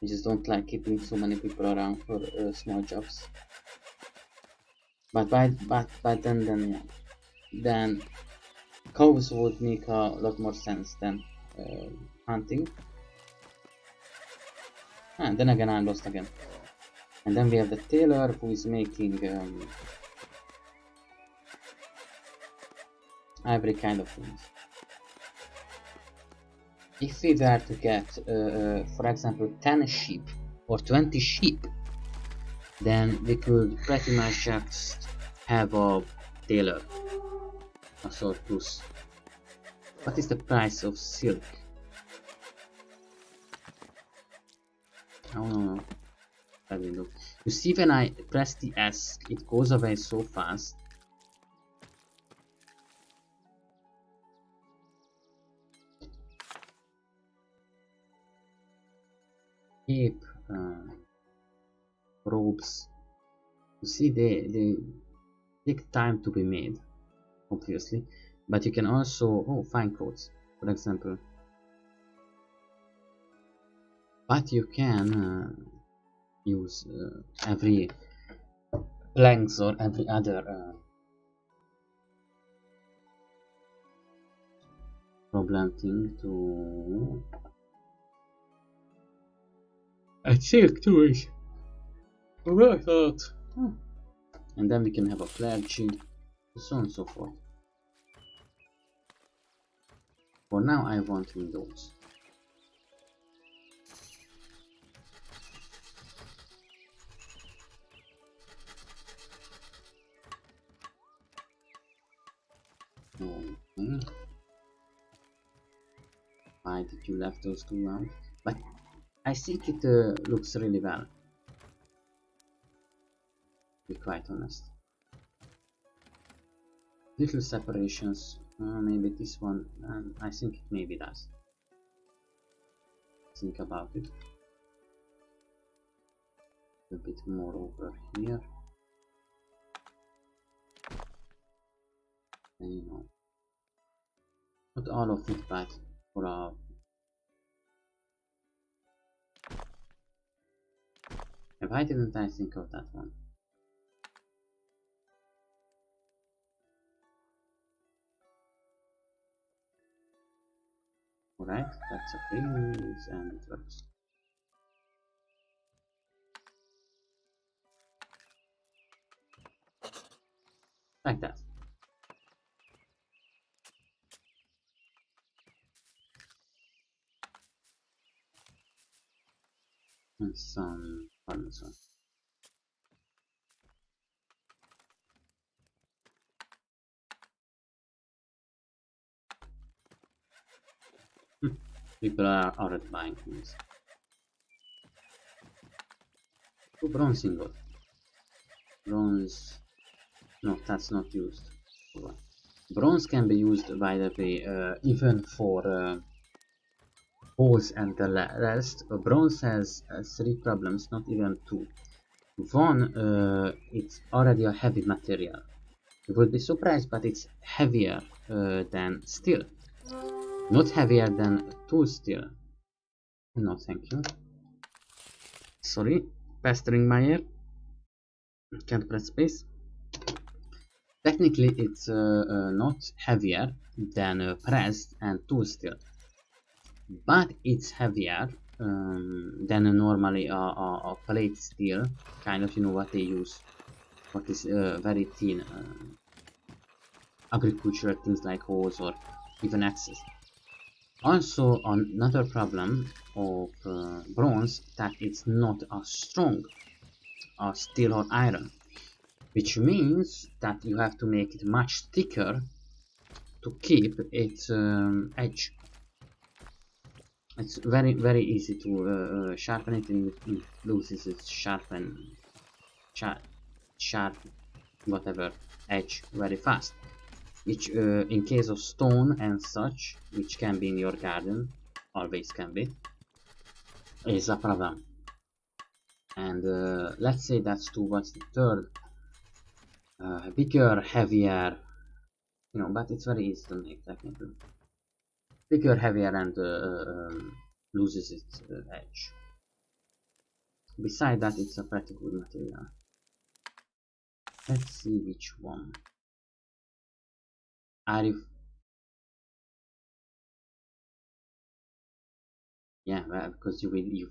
I just don't like keeping so many people around for small jobs. But then cows would make a lot more sense than hunting. And then again, I'm lost again. And then we have the tailor who is making every kind of things. If we were to get, for example, 10 sheep or 20 sheep, then we could pretty much just have a tailor, a surplus. What is the price of silk? Oh no, I will look. You see, when I press the S, it goes away so fast. Cape, robes. You see, they take time to be made, obviously, but you can also fine clothes, for example. But you can use every planks or every other problem thing to silk too is what I thought. And then we can have a clergy, so on and so forth. For now I want windows. Okay. Why did you left those 2 out? But I think it looks really well, to be quite honest. Little separations, maybe this one, I think it maybe does. Think about it. A bit more over here. And you know, not all of it, but for a why didn't I think of that one? Alright, that's a freeze and it works. Like that. and some parmesan. People are already buying things. Oh, bronze ingot. Bronze. No, that's not used. Bronze can be used, by the way, even for balls and the rest. Bronze has 3 problems, not even 2. One, it's already a heavy material. You would be surprised, but it's heavier than steel. Not heavier than 2 steel. No, thank you. Sorry, pestering my ear. Can't press space. Technically, it's not heavier than pressed and 2 steel, but it's heavier than normally a plate steel, kind of, you know, what they use, what is very thin agricultural things like hoes or even axes. Also, another problem of bronze, that it's not as strong as steel or iron, which means that you have to make it much thicker to keep its edge. It's very easy to sharpen it, and it loses its sharp whatever edge very fast, which in case of stone and such, which can be in your garden, always can be, is a problem. And let's say that's 2. What's the third? Bigger, heavier, you know, but it's very easy to make technically. Bigger, heavier, and loses its edge. Besides that, it's a pretty good material. Let's see which one. Yeah, well, because you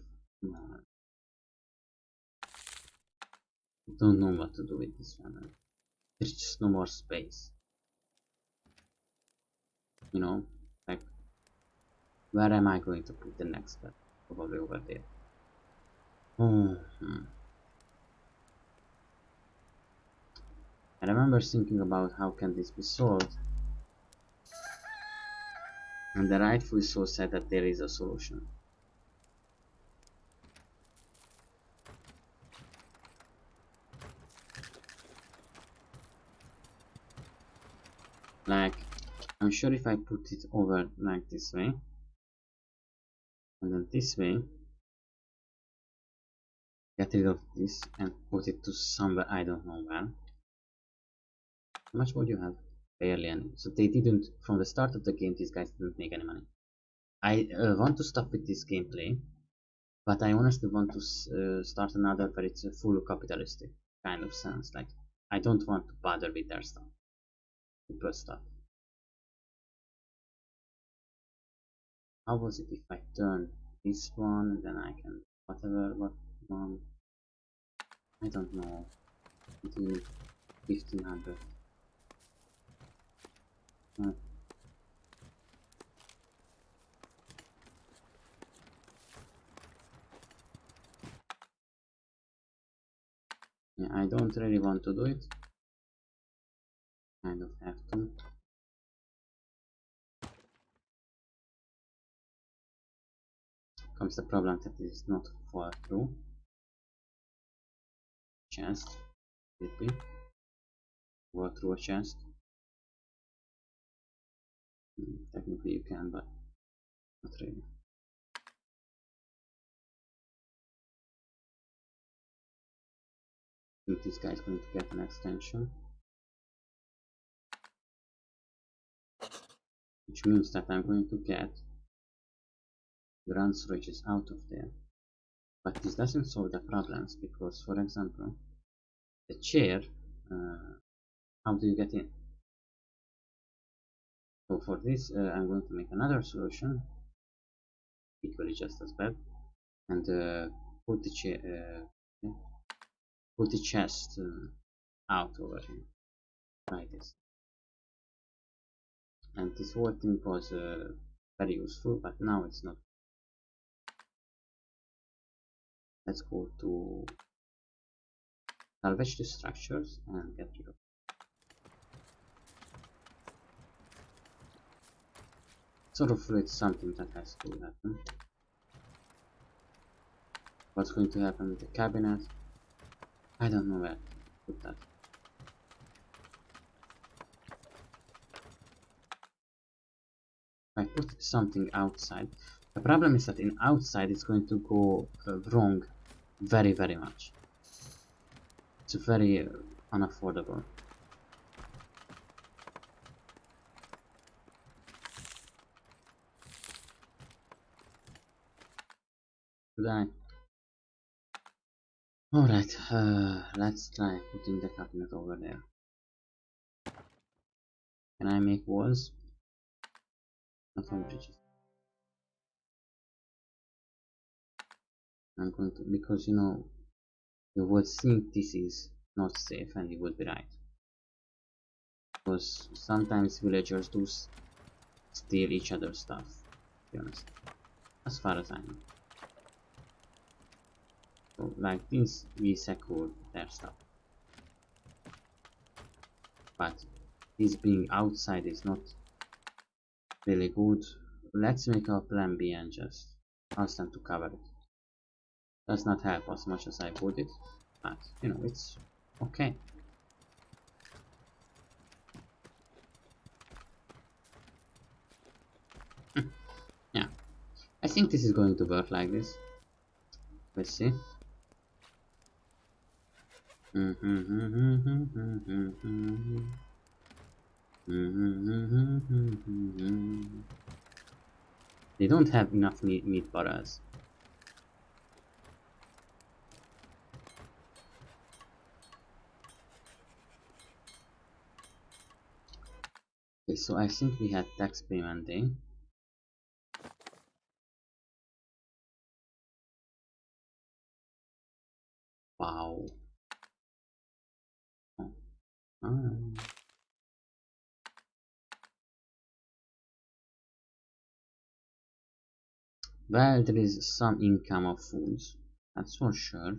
don't know what to do with this one. There's just no more space. You know, like, where am I going to put the next step? Probably over there. I remember thinking about how can this be solved, and the rightful source said that there is a solution. Like, I'm sure if I put it over like this way, and then this way, get rid of this and put it to somewhere I don't know where. How much would you have? Barely any. So they didn't, from the start of the game, these guys didn't make any money. I want to stop with this gameplay, but I honestly want to start another where it's a full capitalistic kind of sense. Like, I don't want to bother with their stuff, people stuff. How was it if I turn this one, then I can whatever, what one? I don't know. 1500. Yeah, I don't really want to do it. Kind of have to. Comes the problem that it is not fall through. Chest. Maybe. Go through a chest. Technically you can, but not really. I think this guy is going to get an extension. Which means that I'm going to get ground storages out of there. But this doesn't solve the problems, because, for example, the chair, how do you get in? So for this, I'm going to make another solution, equally just as bad, and put the chair, yeah, put the chest out over here, like this. And this whole thing was very useful, but now it's not. Let's go to salvage the structures and get rid of. Sort of it's something that has to happen. What's going to happen with the cabinet? I don't know where to put that. I put something outside. The problem is that in outside it's going to go wrong very much. It's very unaffordable. Should I? Alright, let's try putting the cabinet over there. Can I make walls? Not on bridges. I'm going to, because you know, you would think this is not safe and you would be right. Because sometimes villagers do steal each other's stuff, to be honest. As far as I know. So, like this, we secure their stuff. But this being outside is not really good. Let's make our plan B and just ask them to cover it. Does not help as much as I would it, but you know, it's okay. Yeah, I think this is going to work like this. Let's see. They don't have enough meat for us. Okay, so I think we had tax payment day. Wow. Oh. Well, there is some income of foods, that's for sure.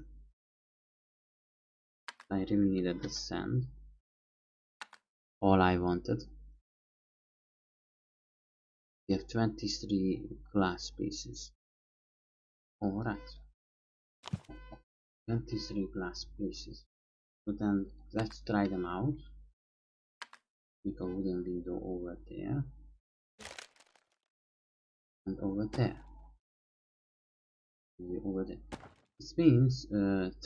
I really needed the sand. All I wanted. We have 23 glass pieces. Alright. 23 glass pieces. So then let's try them out. Make a wooden window over there. And over there. Maybe over there. This means 12.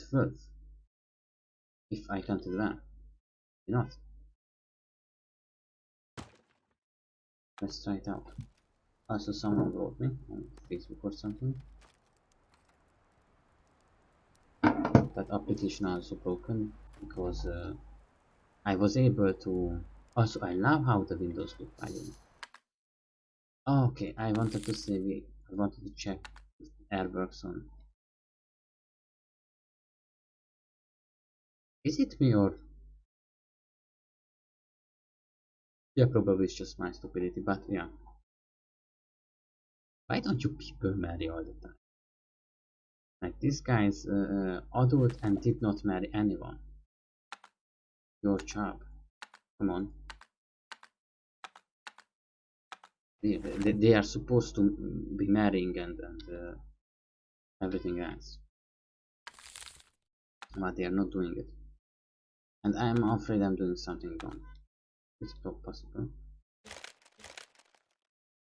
If I can't do that. Why not? Let's try it out. Also, someone wrote me on Facebook or something. That application also broken because I was able to. Also, I love how the windows look. By the way. Oh, okay, I wanted to say I wanted to check if air works on. Is it me or? Yeah, probably it's just my stupidity, but yeah. Why don't you people marry all the time? Like this guy's adult and did not marry anyone. Your job. Come on. They are supposed to be marrying and everything else. But they are not doing it. And I'm afraid I'm doing something wrong. It's possible.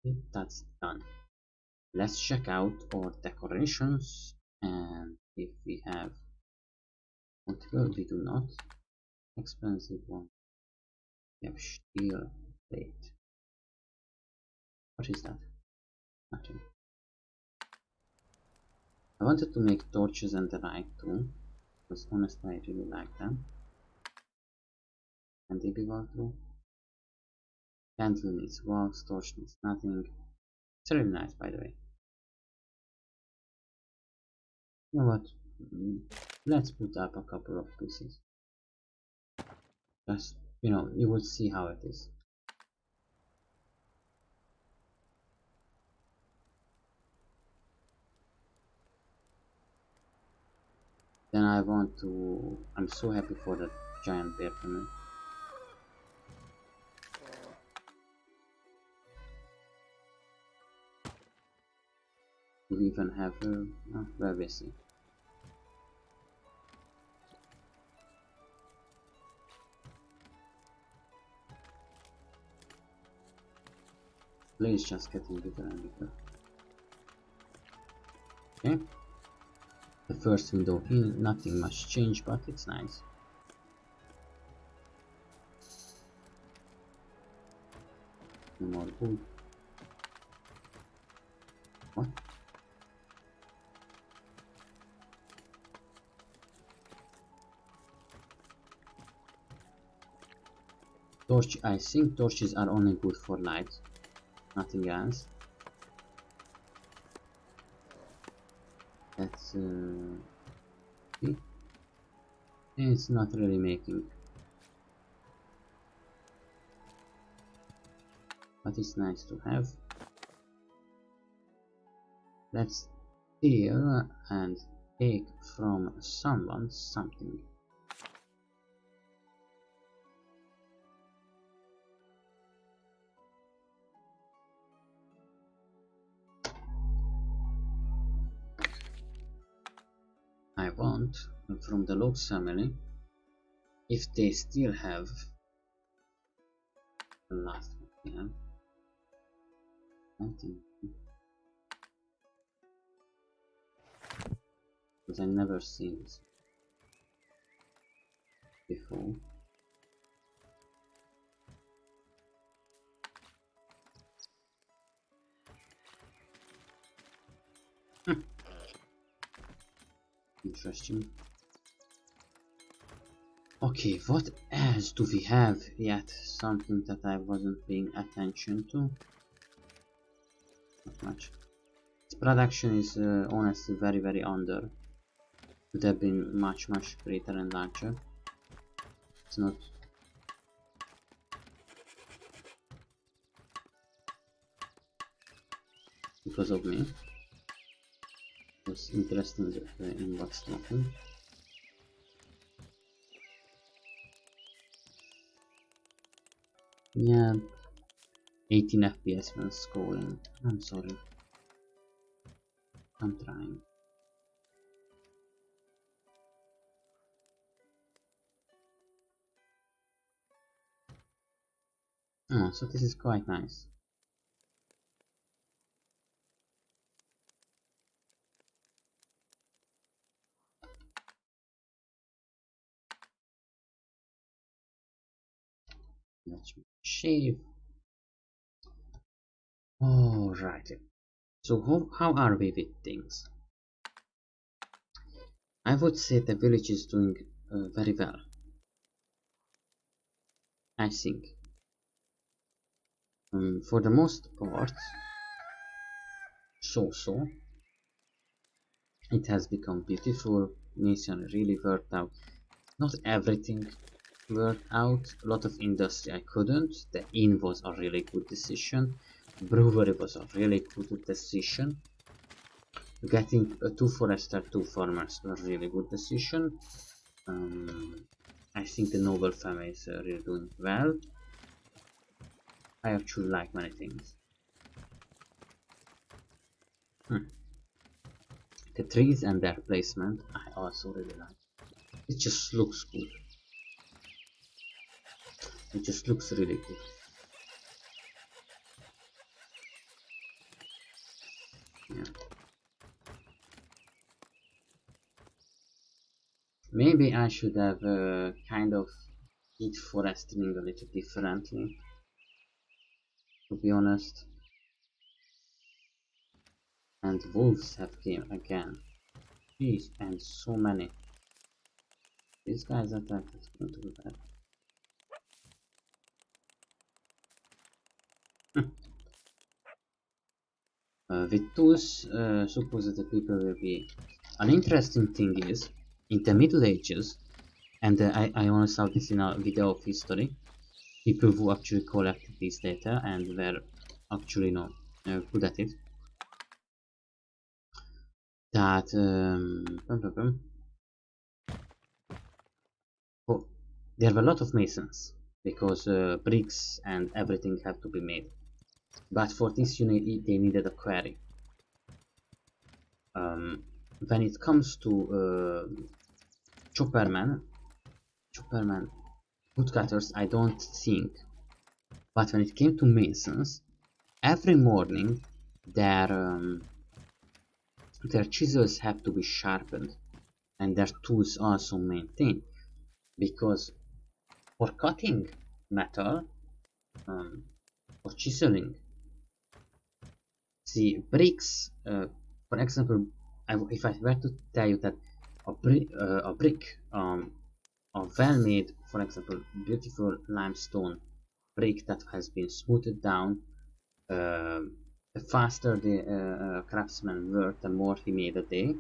Okay, that's done. Let's check out our decorations, and if we have multiple, we do not. Expensive one. We have steel plate. What is that? Nothing. I wanted to make torches and the light too, because honestly I really like them. Can they be worked through? Candle needs wax, torch needs nothing. It's really nice, by the way. You know what? Let's put up a couple of pieces. Just, you know, you will see how it is. Then I want to. I'm so happy for that giant bear coming. Do we even have a. Oh, where we see. Place just getting bigger and bigger. Okay. The first window in, nothing much changed, but it's nice. No more wood. What? Torch. I think torches are only good for light, nothing else. That's see? It's not really making, but it's nice to have. Let's steal and take from someone something. I want from the Log's family, if they still have the last one, yeah, I think, because I never seen this before. Interesting. Okay, what else do we have yet? Something that I wasn't paying attention to. Not much. Its production is honestly very under. Could have been much greater and larger. It's not. Because of me. It was interesting in what's talking. Yeah, 18 FPS when scrolling. I'm sorry. I'm trying. Oh, so this is quite nice. Let's shave. Alright. So how are we with things? I would say the village is doing very well. I think. For the most part, so. It has become beautiful. Nation really worked out. Not everything worked out. A lot of industry I couldn't. The inn was a really good decision. Brewery was a really good decision. Getting 2 forester, 2 farmers was a really good decision. I think the noble family is really doing well. I actually like many things. The trees and their placement I also really like. It just looks good. It just looks really good. Yeah. Maybe I should have kind of did foresting a little differently, to be honest. And wolves have came again. Jeez, and so many. These guys attack, it's going to be bad. With tools, suppose that people will be. An interesting thing is, in the Middle Ages, and I only saw this in a video of history, people who actually collected this data and were actually good at it. That there were a lot of masons because bricks and everything had to be made. But for this they needed a quarry. When it comes to chopperman woodcutters, I don't think. But when it came to masons, every morning their chisels have to be sharpened and their tools also maintained, because for cutting metal, for chiseling, the bricks, for example, if I were to tell you that a brick, a well-made, for example, beautiful limestone brick that has been smoothed down, the faster the craftsman worked, the more he made a day.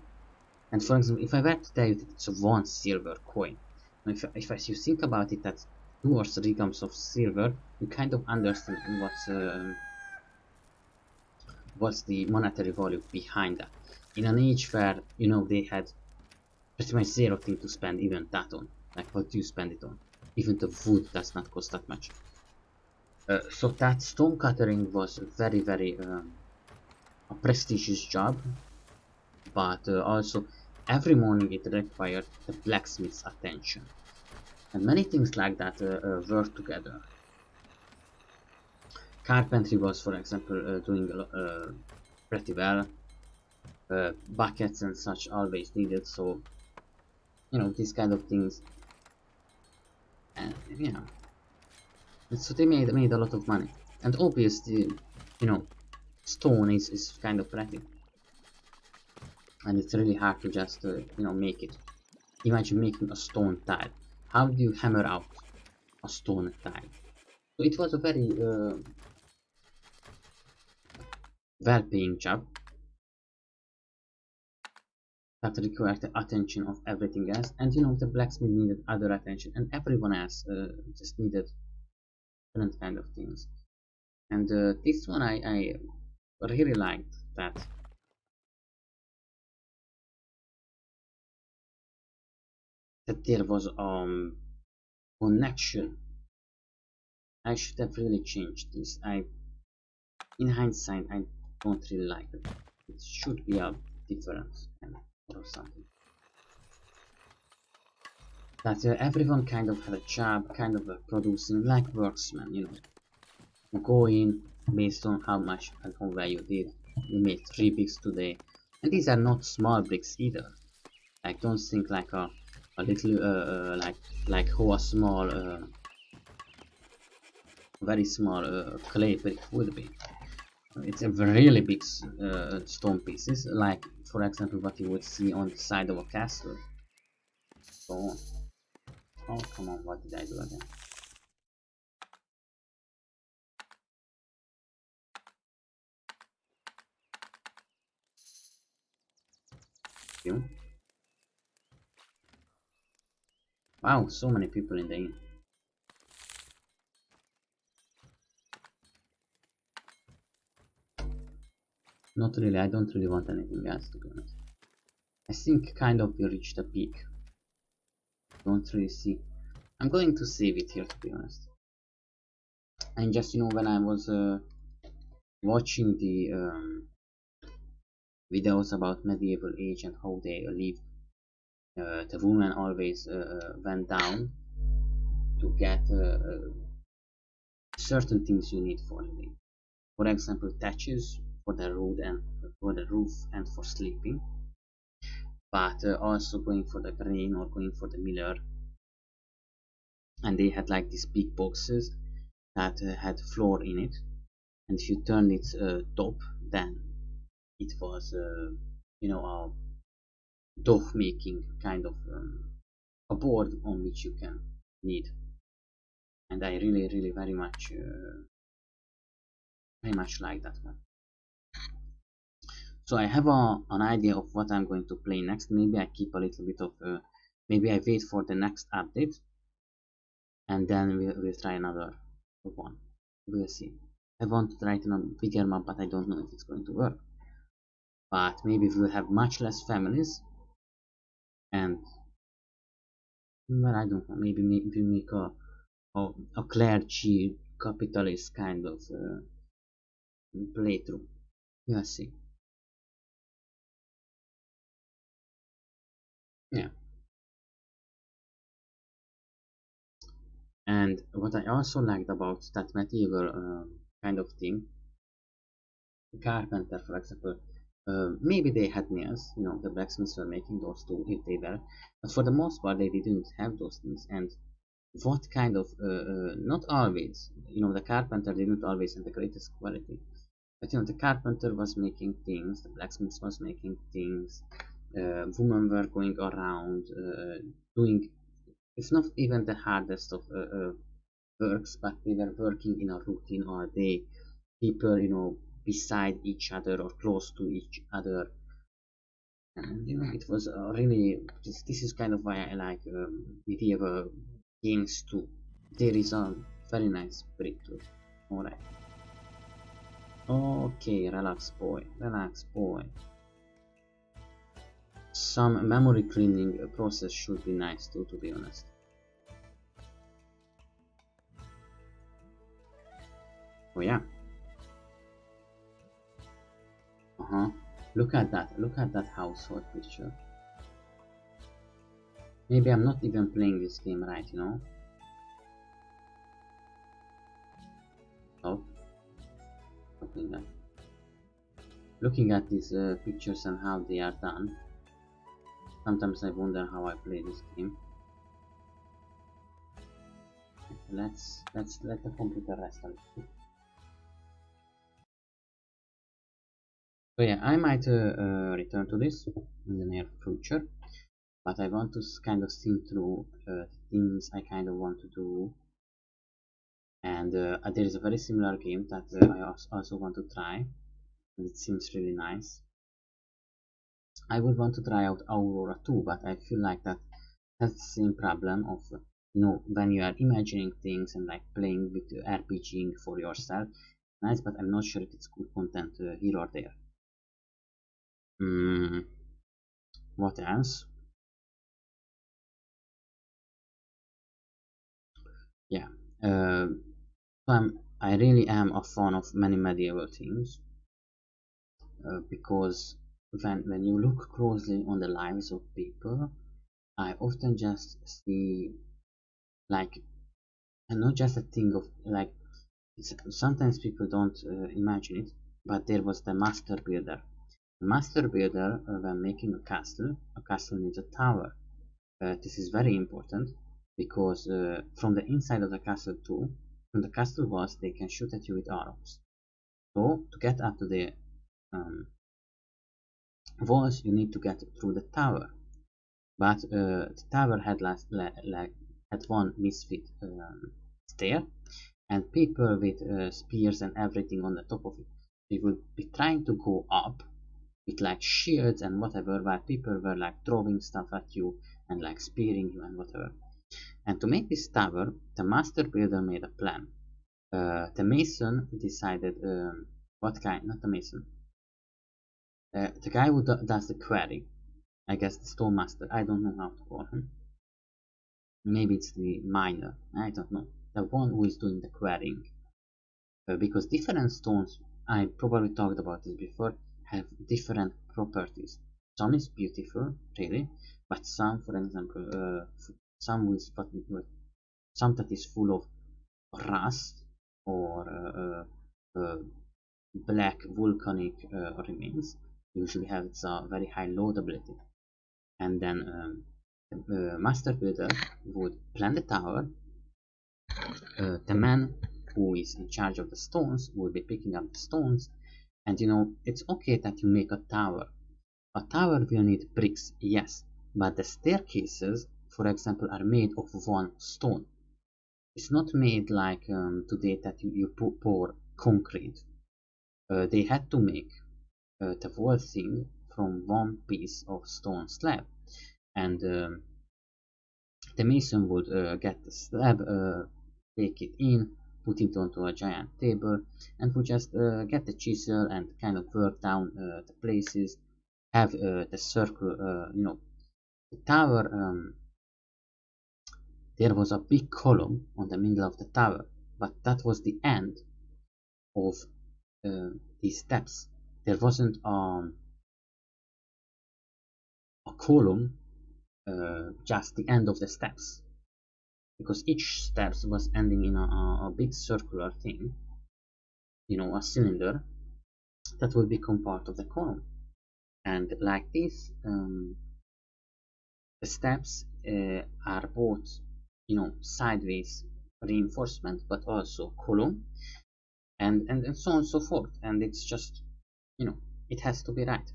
And for example, if I were to tell you that it's a 1 silver coin, if you think about it, that's 2 or 3 grams of silver, you kind of understand what's the monetary value behind that. In an age where, you know, they had pretty much zero thing to spend even that on. Like, what do you spend it on? Even the wood does not cost that much. So that stone cuttering was very, very a prestigious job, but also every morning it required the blacksmith's attention. And many things like that work together. Carpentry was, for example, doing pretty well. Buckets and such always needed, so you know, these kind of things. And yeah, so they made a lot of money. And obviously, you know, stone is kind of pretty, and it's really hard to just you know, make it. Imagine making a stone tile. How do you hammer out a stone tile? So it was a very well-paying job that required the attention of everything else, and you know, the blacksmith needed other attention, and everyone else just needed different kind of things. And this one I really liked that there was connection. I should have really changed this. In hindsight, I don't really like it. It should be a difference or something. That everyone kind of had a job, kind of producing like worksmen, you know. You go in based on how much and how well you did. You made 3 bricks today, and these are not small bricks either. Like, don't think like a little like how a small very small clay brick would be. It's a really big stone pieces, like for example what you would see on the side of a castle. So on. Oh come on, what did I do again? You? Wow, so many people in the inn. Not really, I don't really want anything else, to be honest. I think kind of we reached a peak. Don't really see. I'm going to save it here, to be honest. And just, you know, when I was watching the videos about medieval age and how they lived, the woman always went down to get certain things you need for living. For example, thatches for the roof and for sleeping, but also going for the grain or going for the miller. And they had like these big boxes that had flour in it, and if you turn its top, then it was you know, a dough making kind of a board on which you can knead. And I really very much like that one. So I have an idea of what I'm going to play next. Maybe I keep a little bit of maybe I wait for the next update, and then we'll try another one. We'll see. I want to try it on a bigger map, but I don't know if it's going to work. But maybe we'll have much less families, and Well, I don't know. Maybe make a clergy capitalist kind of playthrough. Let's see. Yeah. And what I also liked about that medieval kind of thing, carpenter, for example, maybe they had nails. You know, the blacksmiths were making those too if they were, but for the most part they didn't have those things. And what kind of not always, you know, the carpenter didn't always have the greatest quality, but you know, the carpenter was making things, the blacksmith was making things, women were going around doing, it's not even the hardest of works, but they were working in a routine all day, people, you know, beside each other or close to each other. And you know, it was really, this is kind of why I like medieval games too. There is a very nice spirit to it. Alright. Okay, relax boy, relax boy. Some memory cleaning process should be nice too, to be honest. Oh yeah. Uh-huh. Look at that household picture. Maybe I'm not even playing this game right, you know? Oh, something like looking at these pictures and how they are done, sometimes I wonder how I play this game. Let's let the computer rest a little. So yeah, I might return to this in the near future, but I want to kind of think through the things I kind of want to do. And there is a very similar game that I also want to try, and it seems really nice. I would want to try out Aurora too, but I feel like that has the same problem of, you know, when you are imagining things and like playing with RPGing for yourself, nice, but I'm not sure if it's good content here or there. Mm, what else? Yeah, uh, I really am a fan of many medieval things because when you look closely on the lives of people, I often just see like, and not just a thing of like, sometimes people don't imagine it, but there was the master builder. The master builder, when making a castle needs a tower. This is very important because from the inside of the castle too, from the castle walls, they can shoot at you with arrows. So to get up to the um, walls, you need to get through the tower. But the tower had had one misfit stair, and people with spears and everything on the top of it. They would be trying to go up with like shields and whatever, while people were like throwing stuff at you and like spearing you and whatever. And to make this tower, the master builder made a plan. The mason decided what kind, not the mason, the guy who does the quarry, I guess the stone master, I don't know how to call him. Maybe it's the miner, I don't know. The one who is doing the quarrying. Because different stones, I probably talked about this before, have different properties. Some is beautiful, really, but some, for example, some with some that is full of rust or black volcanic remains usually has a very high loadability. And then the master builder would plan the tower. The man who is in charge of the stones will be picking up the stones, and you know, it's okay that you make a tower. A tower will need bricks, yes, but the staircases, for example, are made of one stone. It's not made like today that you pour concrete. They had to make the whole thing from one piece of stone slab, and the mason would get the slab, take it in, put it onto a giant table, and would just get the chisel and kind of work down the places, have the circle, you know, the tower there was a big column on the middle of the tower, but that was the end of these steps. There wasn't a column, just the end of the steps, because each steps was ending in a big circular thing, a cylinder that will become part of the column. And like this, the steps are both, sideways reinforcement, but also column, and so on and so forth. And it's just, it has to be right.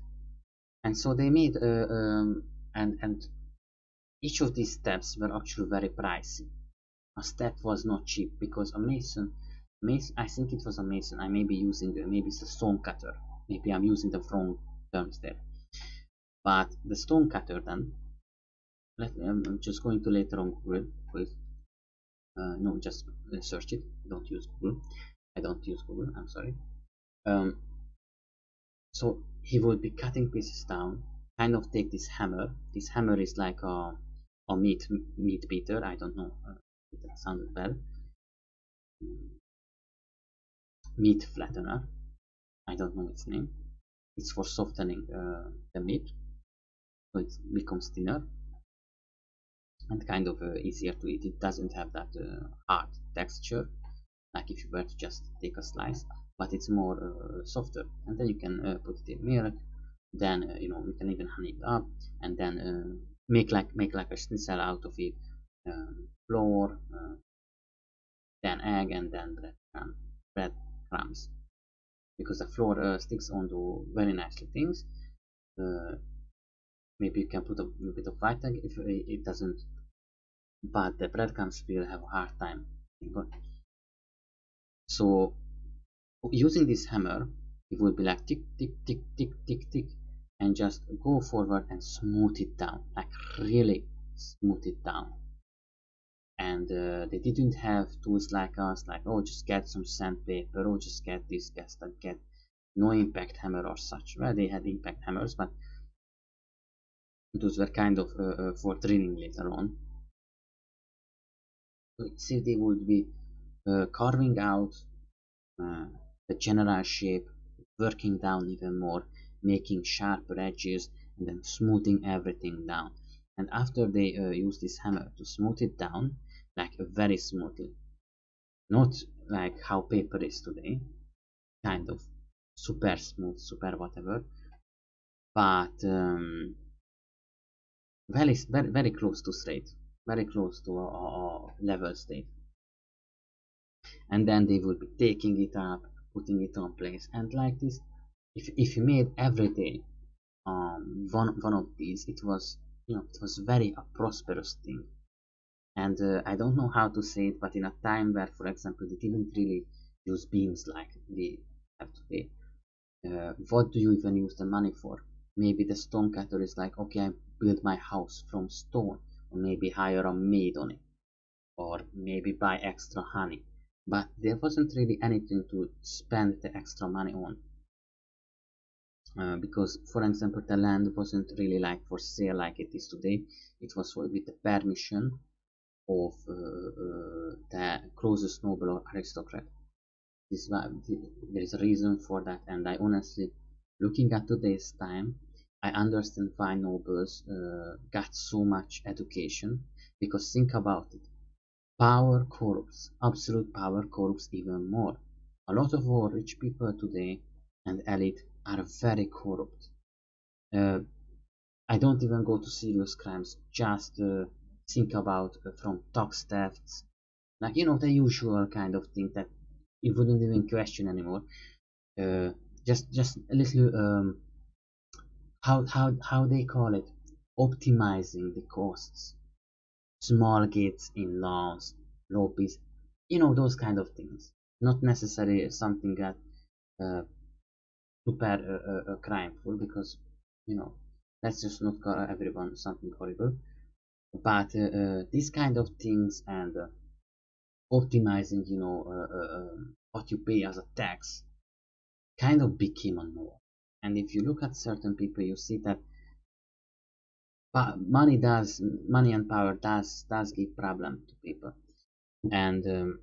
And so they made and each of these steps were actually very pricey. A step was not cheap, because a mason, I think it was a mason, I may be using, maybe it's a stone cutter, maybe I'm using the wrong terms there, but the stone cutter then, I'm just going to later on Google, please. No, just search it, don't use Google. I don't use Google, I'm sorry. So he would be cutting pieces down, kind of take this hammer. This hammer is like a meat beater, I don't know, that sounded bad. Meat flattener, I don't know its name. It's for softening the meat, so it becomes thinner and kind of easier to eat. It doesn't have that hard texture, like if you were to just take a slice, but it's more softer. And then you can put it in milk. Then you can even honey it up, and then make like a schnitzel out of it. Flour, then egg, and then breadcrumbs, because the flour sticks onto very nicely things. Maybe you can put a little bit of white egg if it doesn't, but the breadcrumbs will have a hard time. So using this hammer, it would be like tick tick tick tick tick tick, and just go forward and smooth it down, like really smooth it down. And they didn't have tools like us, like, oh, just get some sandpaper, or just get this, get no impact hammer or such. Well, they had impact hammers, but those were kind of for drilling later on. So they would be carving out the general shape, working down even more, making sharper edges, and then smoothing everything down. And after they use this hammer to smooth it down, like very smoothly, not like how paper is today, kind of super smooth, super whatever, but very close to straight, very close to a level state. And then they would be taking it up, putting it on place, and like this, if you made every day one of these, it was, it was very a prosperous thing. And I don't know how to say it, but in a time where, for example, they didn't really use beams like we have today, what do you even use the money for? Maybe the stone cutter is like, okay, I build my house from stone, or maybe hire a maid on it, or maybe buy extra honey. But there wasn't really anything to spend the extra money on, because, for example, the land wasn't really like for sale like it is today. It was with the permission of the closest noble or aristocrat. There is a reason for that, and I honestly, looking at today's time, I understand why nobles got so much education, because think about it. Power corrupts, absolute power corrupts even more. A lot of our rich people today and elite are very corrupt. Uh, I don't even go to serious crimes, just think about from tax thefts, like, the usual kind of thing that you wouldn't even question anymore. Uh, just a little how they call it, optimizing the costs, small gates in lawns, lobbies, those kind of things. Not necessarily something that uh, super crimeful, because let's just not call everyone something horrible. But these kind of things, and optimizing, what you pay as a tax, kind of became a norm. And if you look at certain people, you see that but money and power does give problem to people. And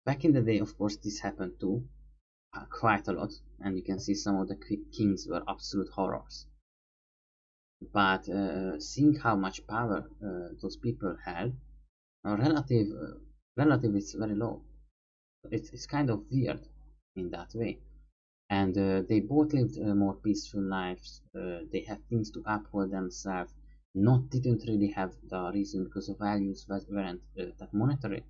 back in the day, of course, this happened too, quite a lot, and you can see some of the kings were absolute horrors. But seeing how much power those people had, relative is very low. It's kind of weird in that way. And they both lived more peaceful lives. They had things to uphold themselves. Not didn't really have the reason because the values weren't that monetary,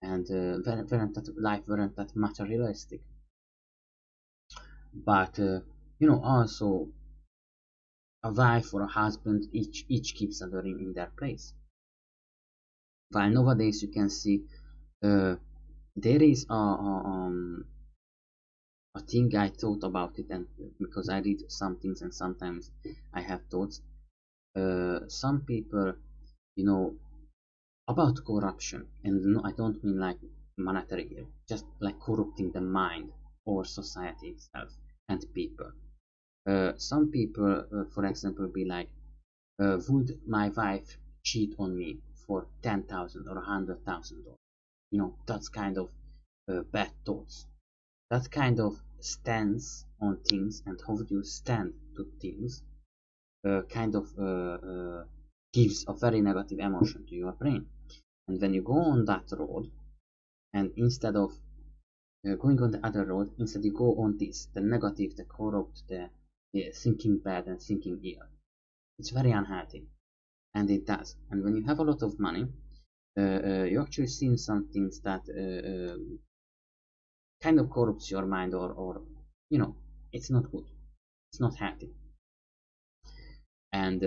and weren't that life weren't that materialistic. But also a wife or a husband each keeps other in their place. While nowadays you can see there is a thing I thought about it, and because I read some things and sometimes I have thoughts. Some people, you know, about corruption, and no, I don't mean like monetary here, just like corrupting the mind or society itself and people. Some people, for example, be like, would my wife cheat on me for 10,000 or 100,000 dollars? That's kind of bad thoughts. That kind of stance on things and how you stand to things kind of gives a very negative emotion to your brain. And when you go on that road, and instead of going on the other road, instead you go on this, the negative, the corrupt, the thinking bad and thinking ill. It's very unhealthy, and it does. And when you have a lot of money, you actually see some things that kind of corrupts your mind, or it's not good, it's not healthy. And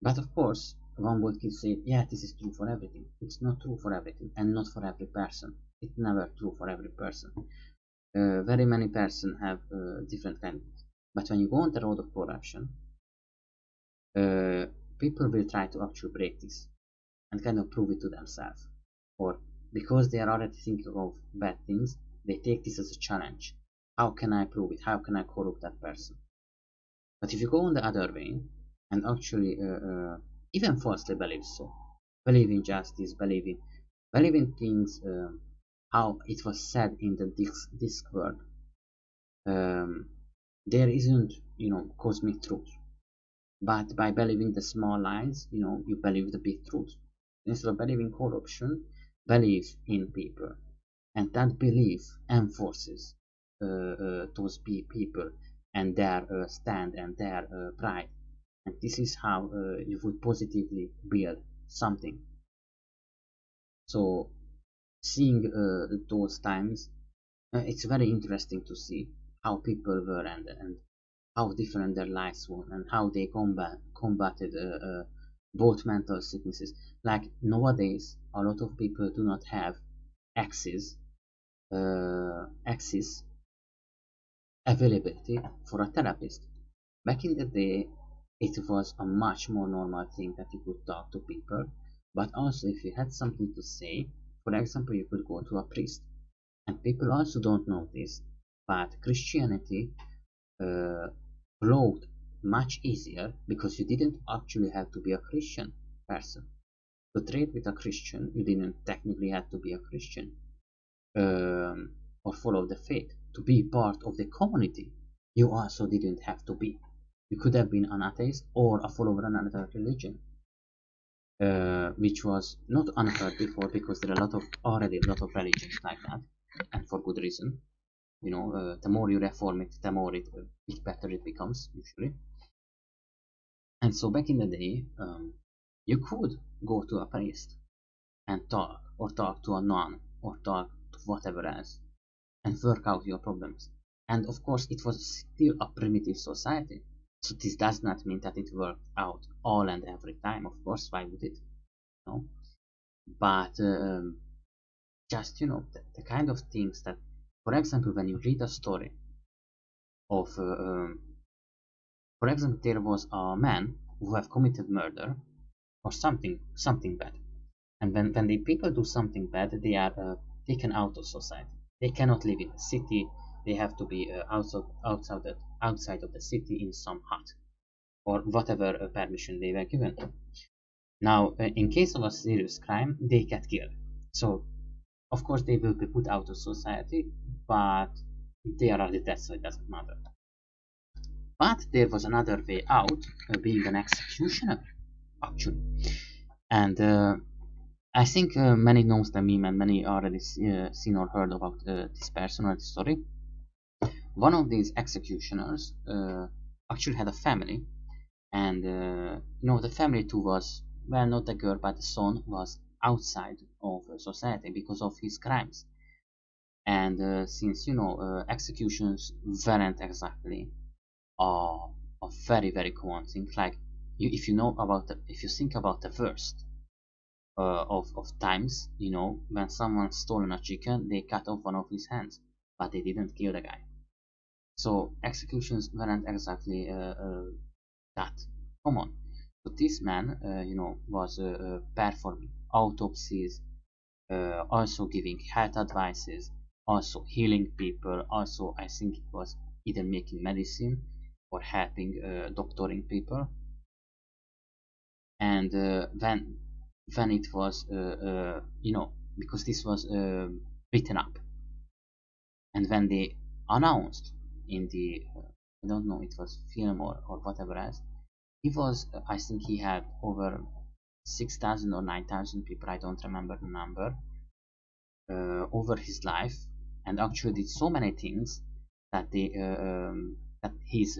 but of course one would keep saying, yeah, this is true for everything. It's not true for everything, and not for every person. It's never true for every person. Very many person have different kinds. But when you go on the road of corruption, uh, people will try to actually break this and kind of prove it to themselves, or because they are already thinking of bad things, they take this as a challenge. How can I prove it? How can I corrupt that person? But if you go on the other way and actually even falsely believe so, believe in justice, believe in things how it was said in the Discworld, um, there isn't cosmic truth. But by believing the small lies, you believe the big truth. Instead of believing corruption, believe in people, and that belief enforces those people and their stand and their pride. And this is how you would positively build something. So seeing those times, it's very interesting to see how people were, and how different their lives were, and how they combated both mental sicknesses. Like nowadays, a lot of people do not have access access availability for a therapist. Back in the day, it was a much more normal thing that you could talk to people, but also if you had something to say, for example, you could go to a priest. And people also don't know this, but Christianity growth much easier because you didn't actually have to be a Christian person. To trade with a Christian, you didn't technically have to be a Christian or follow the faith. To be part of the community, you also didn't have to be. You could have been an atheist or a follower of another religion, which was not unheard before because there are already a lot of religions like that, and for good reason. The more you reform it, the more it better it becomes usually. And so back in the day, you could go to a priest and talk, or talk to a nun, or talk to whatever else, and work out your problems. And of course, it was still a primitive society, so this does not mean that it worked out all and every time. Of course, why would it? No, but just the kind of things that, for example, when you read a story of for example, there was a man who have committed murder or something bad, and when the people do something bad, they are taken out of society. They cannot live in the city. They have to be outside of the city in some hut. or whatever permission they were given. Now, in case of a serious crime, they get killed. So, of course, they will be put out of society, but they are already dead, so it doesn't matter. But there was another way out, being an executioner, actually. And I think many knows the meme and many already seen or heard about this person or this story. One of these executioners actually had a family, and the family too was, well, not the girl, but the son was outside of society because of his crimes. And since executions weren't exactly a very very common thing, like if you know about if you think about the worst of times, when someone stolen a chicken, they cut off one of his hands, but they didn't kill the guy. So executions weren't exactly that common. So this man, was performing autopsies, also giving health advices, also healing people, also I think it was either making medicine or helping doctoring people. And when it was because this was written up, and when they announced in the I don't know, it was film or whatever else, he was I think he had over 6,000 or 9,000 people, I don't remember the number, over his life, and actually did so many things that that his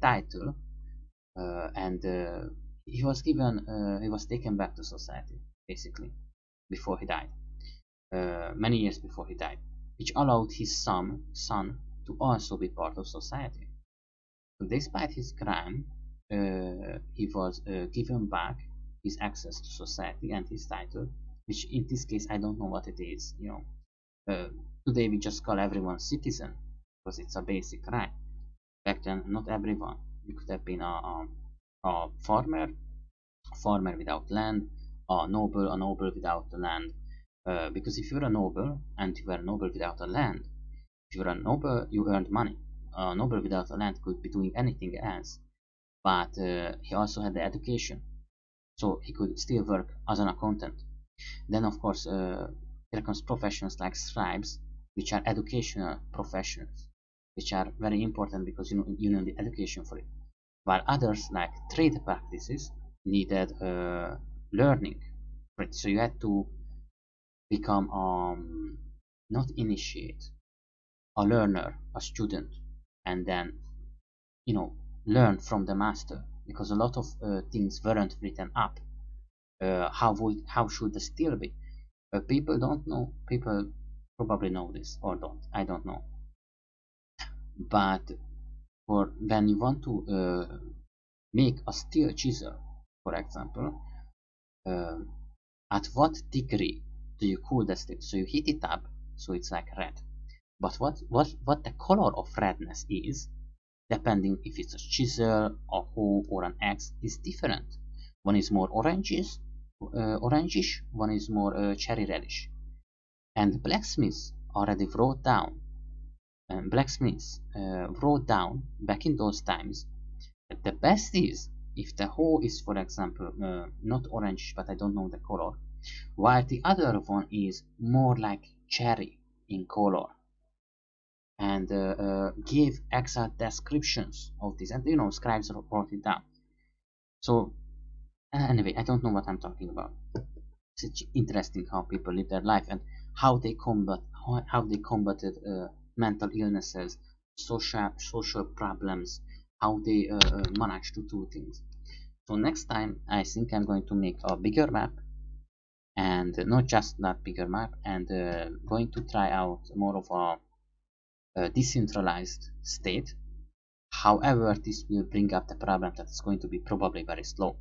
title and he was taken back to society basically before he died, many years before he died, which allowed his son to also be part of society. So despite his crime, he was given back his access to society and his title, which in this case I don't know what it is. Today we just call everyone citizen because it's a basic right. Back then, not everyone. You could have been a farmer without land, a noble without the land. Because if you're a noble and you were a noble without a land, if you're a noble, you earned money. A noble without a land could be doing anything else, but he also had the education, so he could still work as an accountant. Then, of course, there comes professions like scribes, which are educational professions, which are very important because you know the education for it. While others, like trade practices, needed learning for it. So you had to become not initiate, a learner, a student, and then learn from the master, because a lot of things weren't written up. How should they still be? People don't know. People probably know this or don't. I don't know. But for when you want to make a steel chisel, for example, uh, at what degree do you cool the steel? So you heat it up, so it's like red. But what the color of redness is, depending if it's a chisel, a hoe, or an axe, is different. One is more orangish, one is more cherry reddish. And blacksmiths already wrote down, back in those times, that the best is if the hoe is, for example, not orange, but I don't know the color, while the other one is more like cherry in color, and give exact descriptions of this, and scribes wrote it down. So anyway, I don't know what I'm talking about. It's interesting how people live their life and how they combated mental illnesses, social problems, how they managed to do things. So next time I think I'm going to make a bigger map, and not just that bigger map, and going to try out more of a decentralized state. However, this will bring up the problem that it's going to be probably very slow.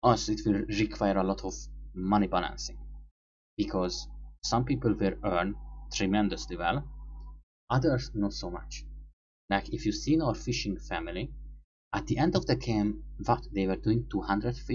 Also, it will require a lot of money balancing, because some people will earn tremendously well, others not so much. Like if you see our fishing family, at the end of the game, what they were doing 200 fish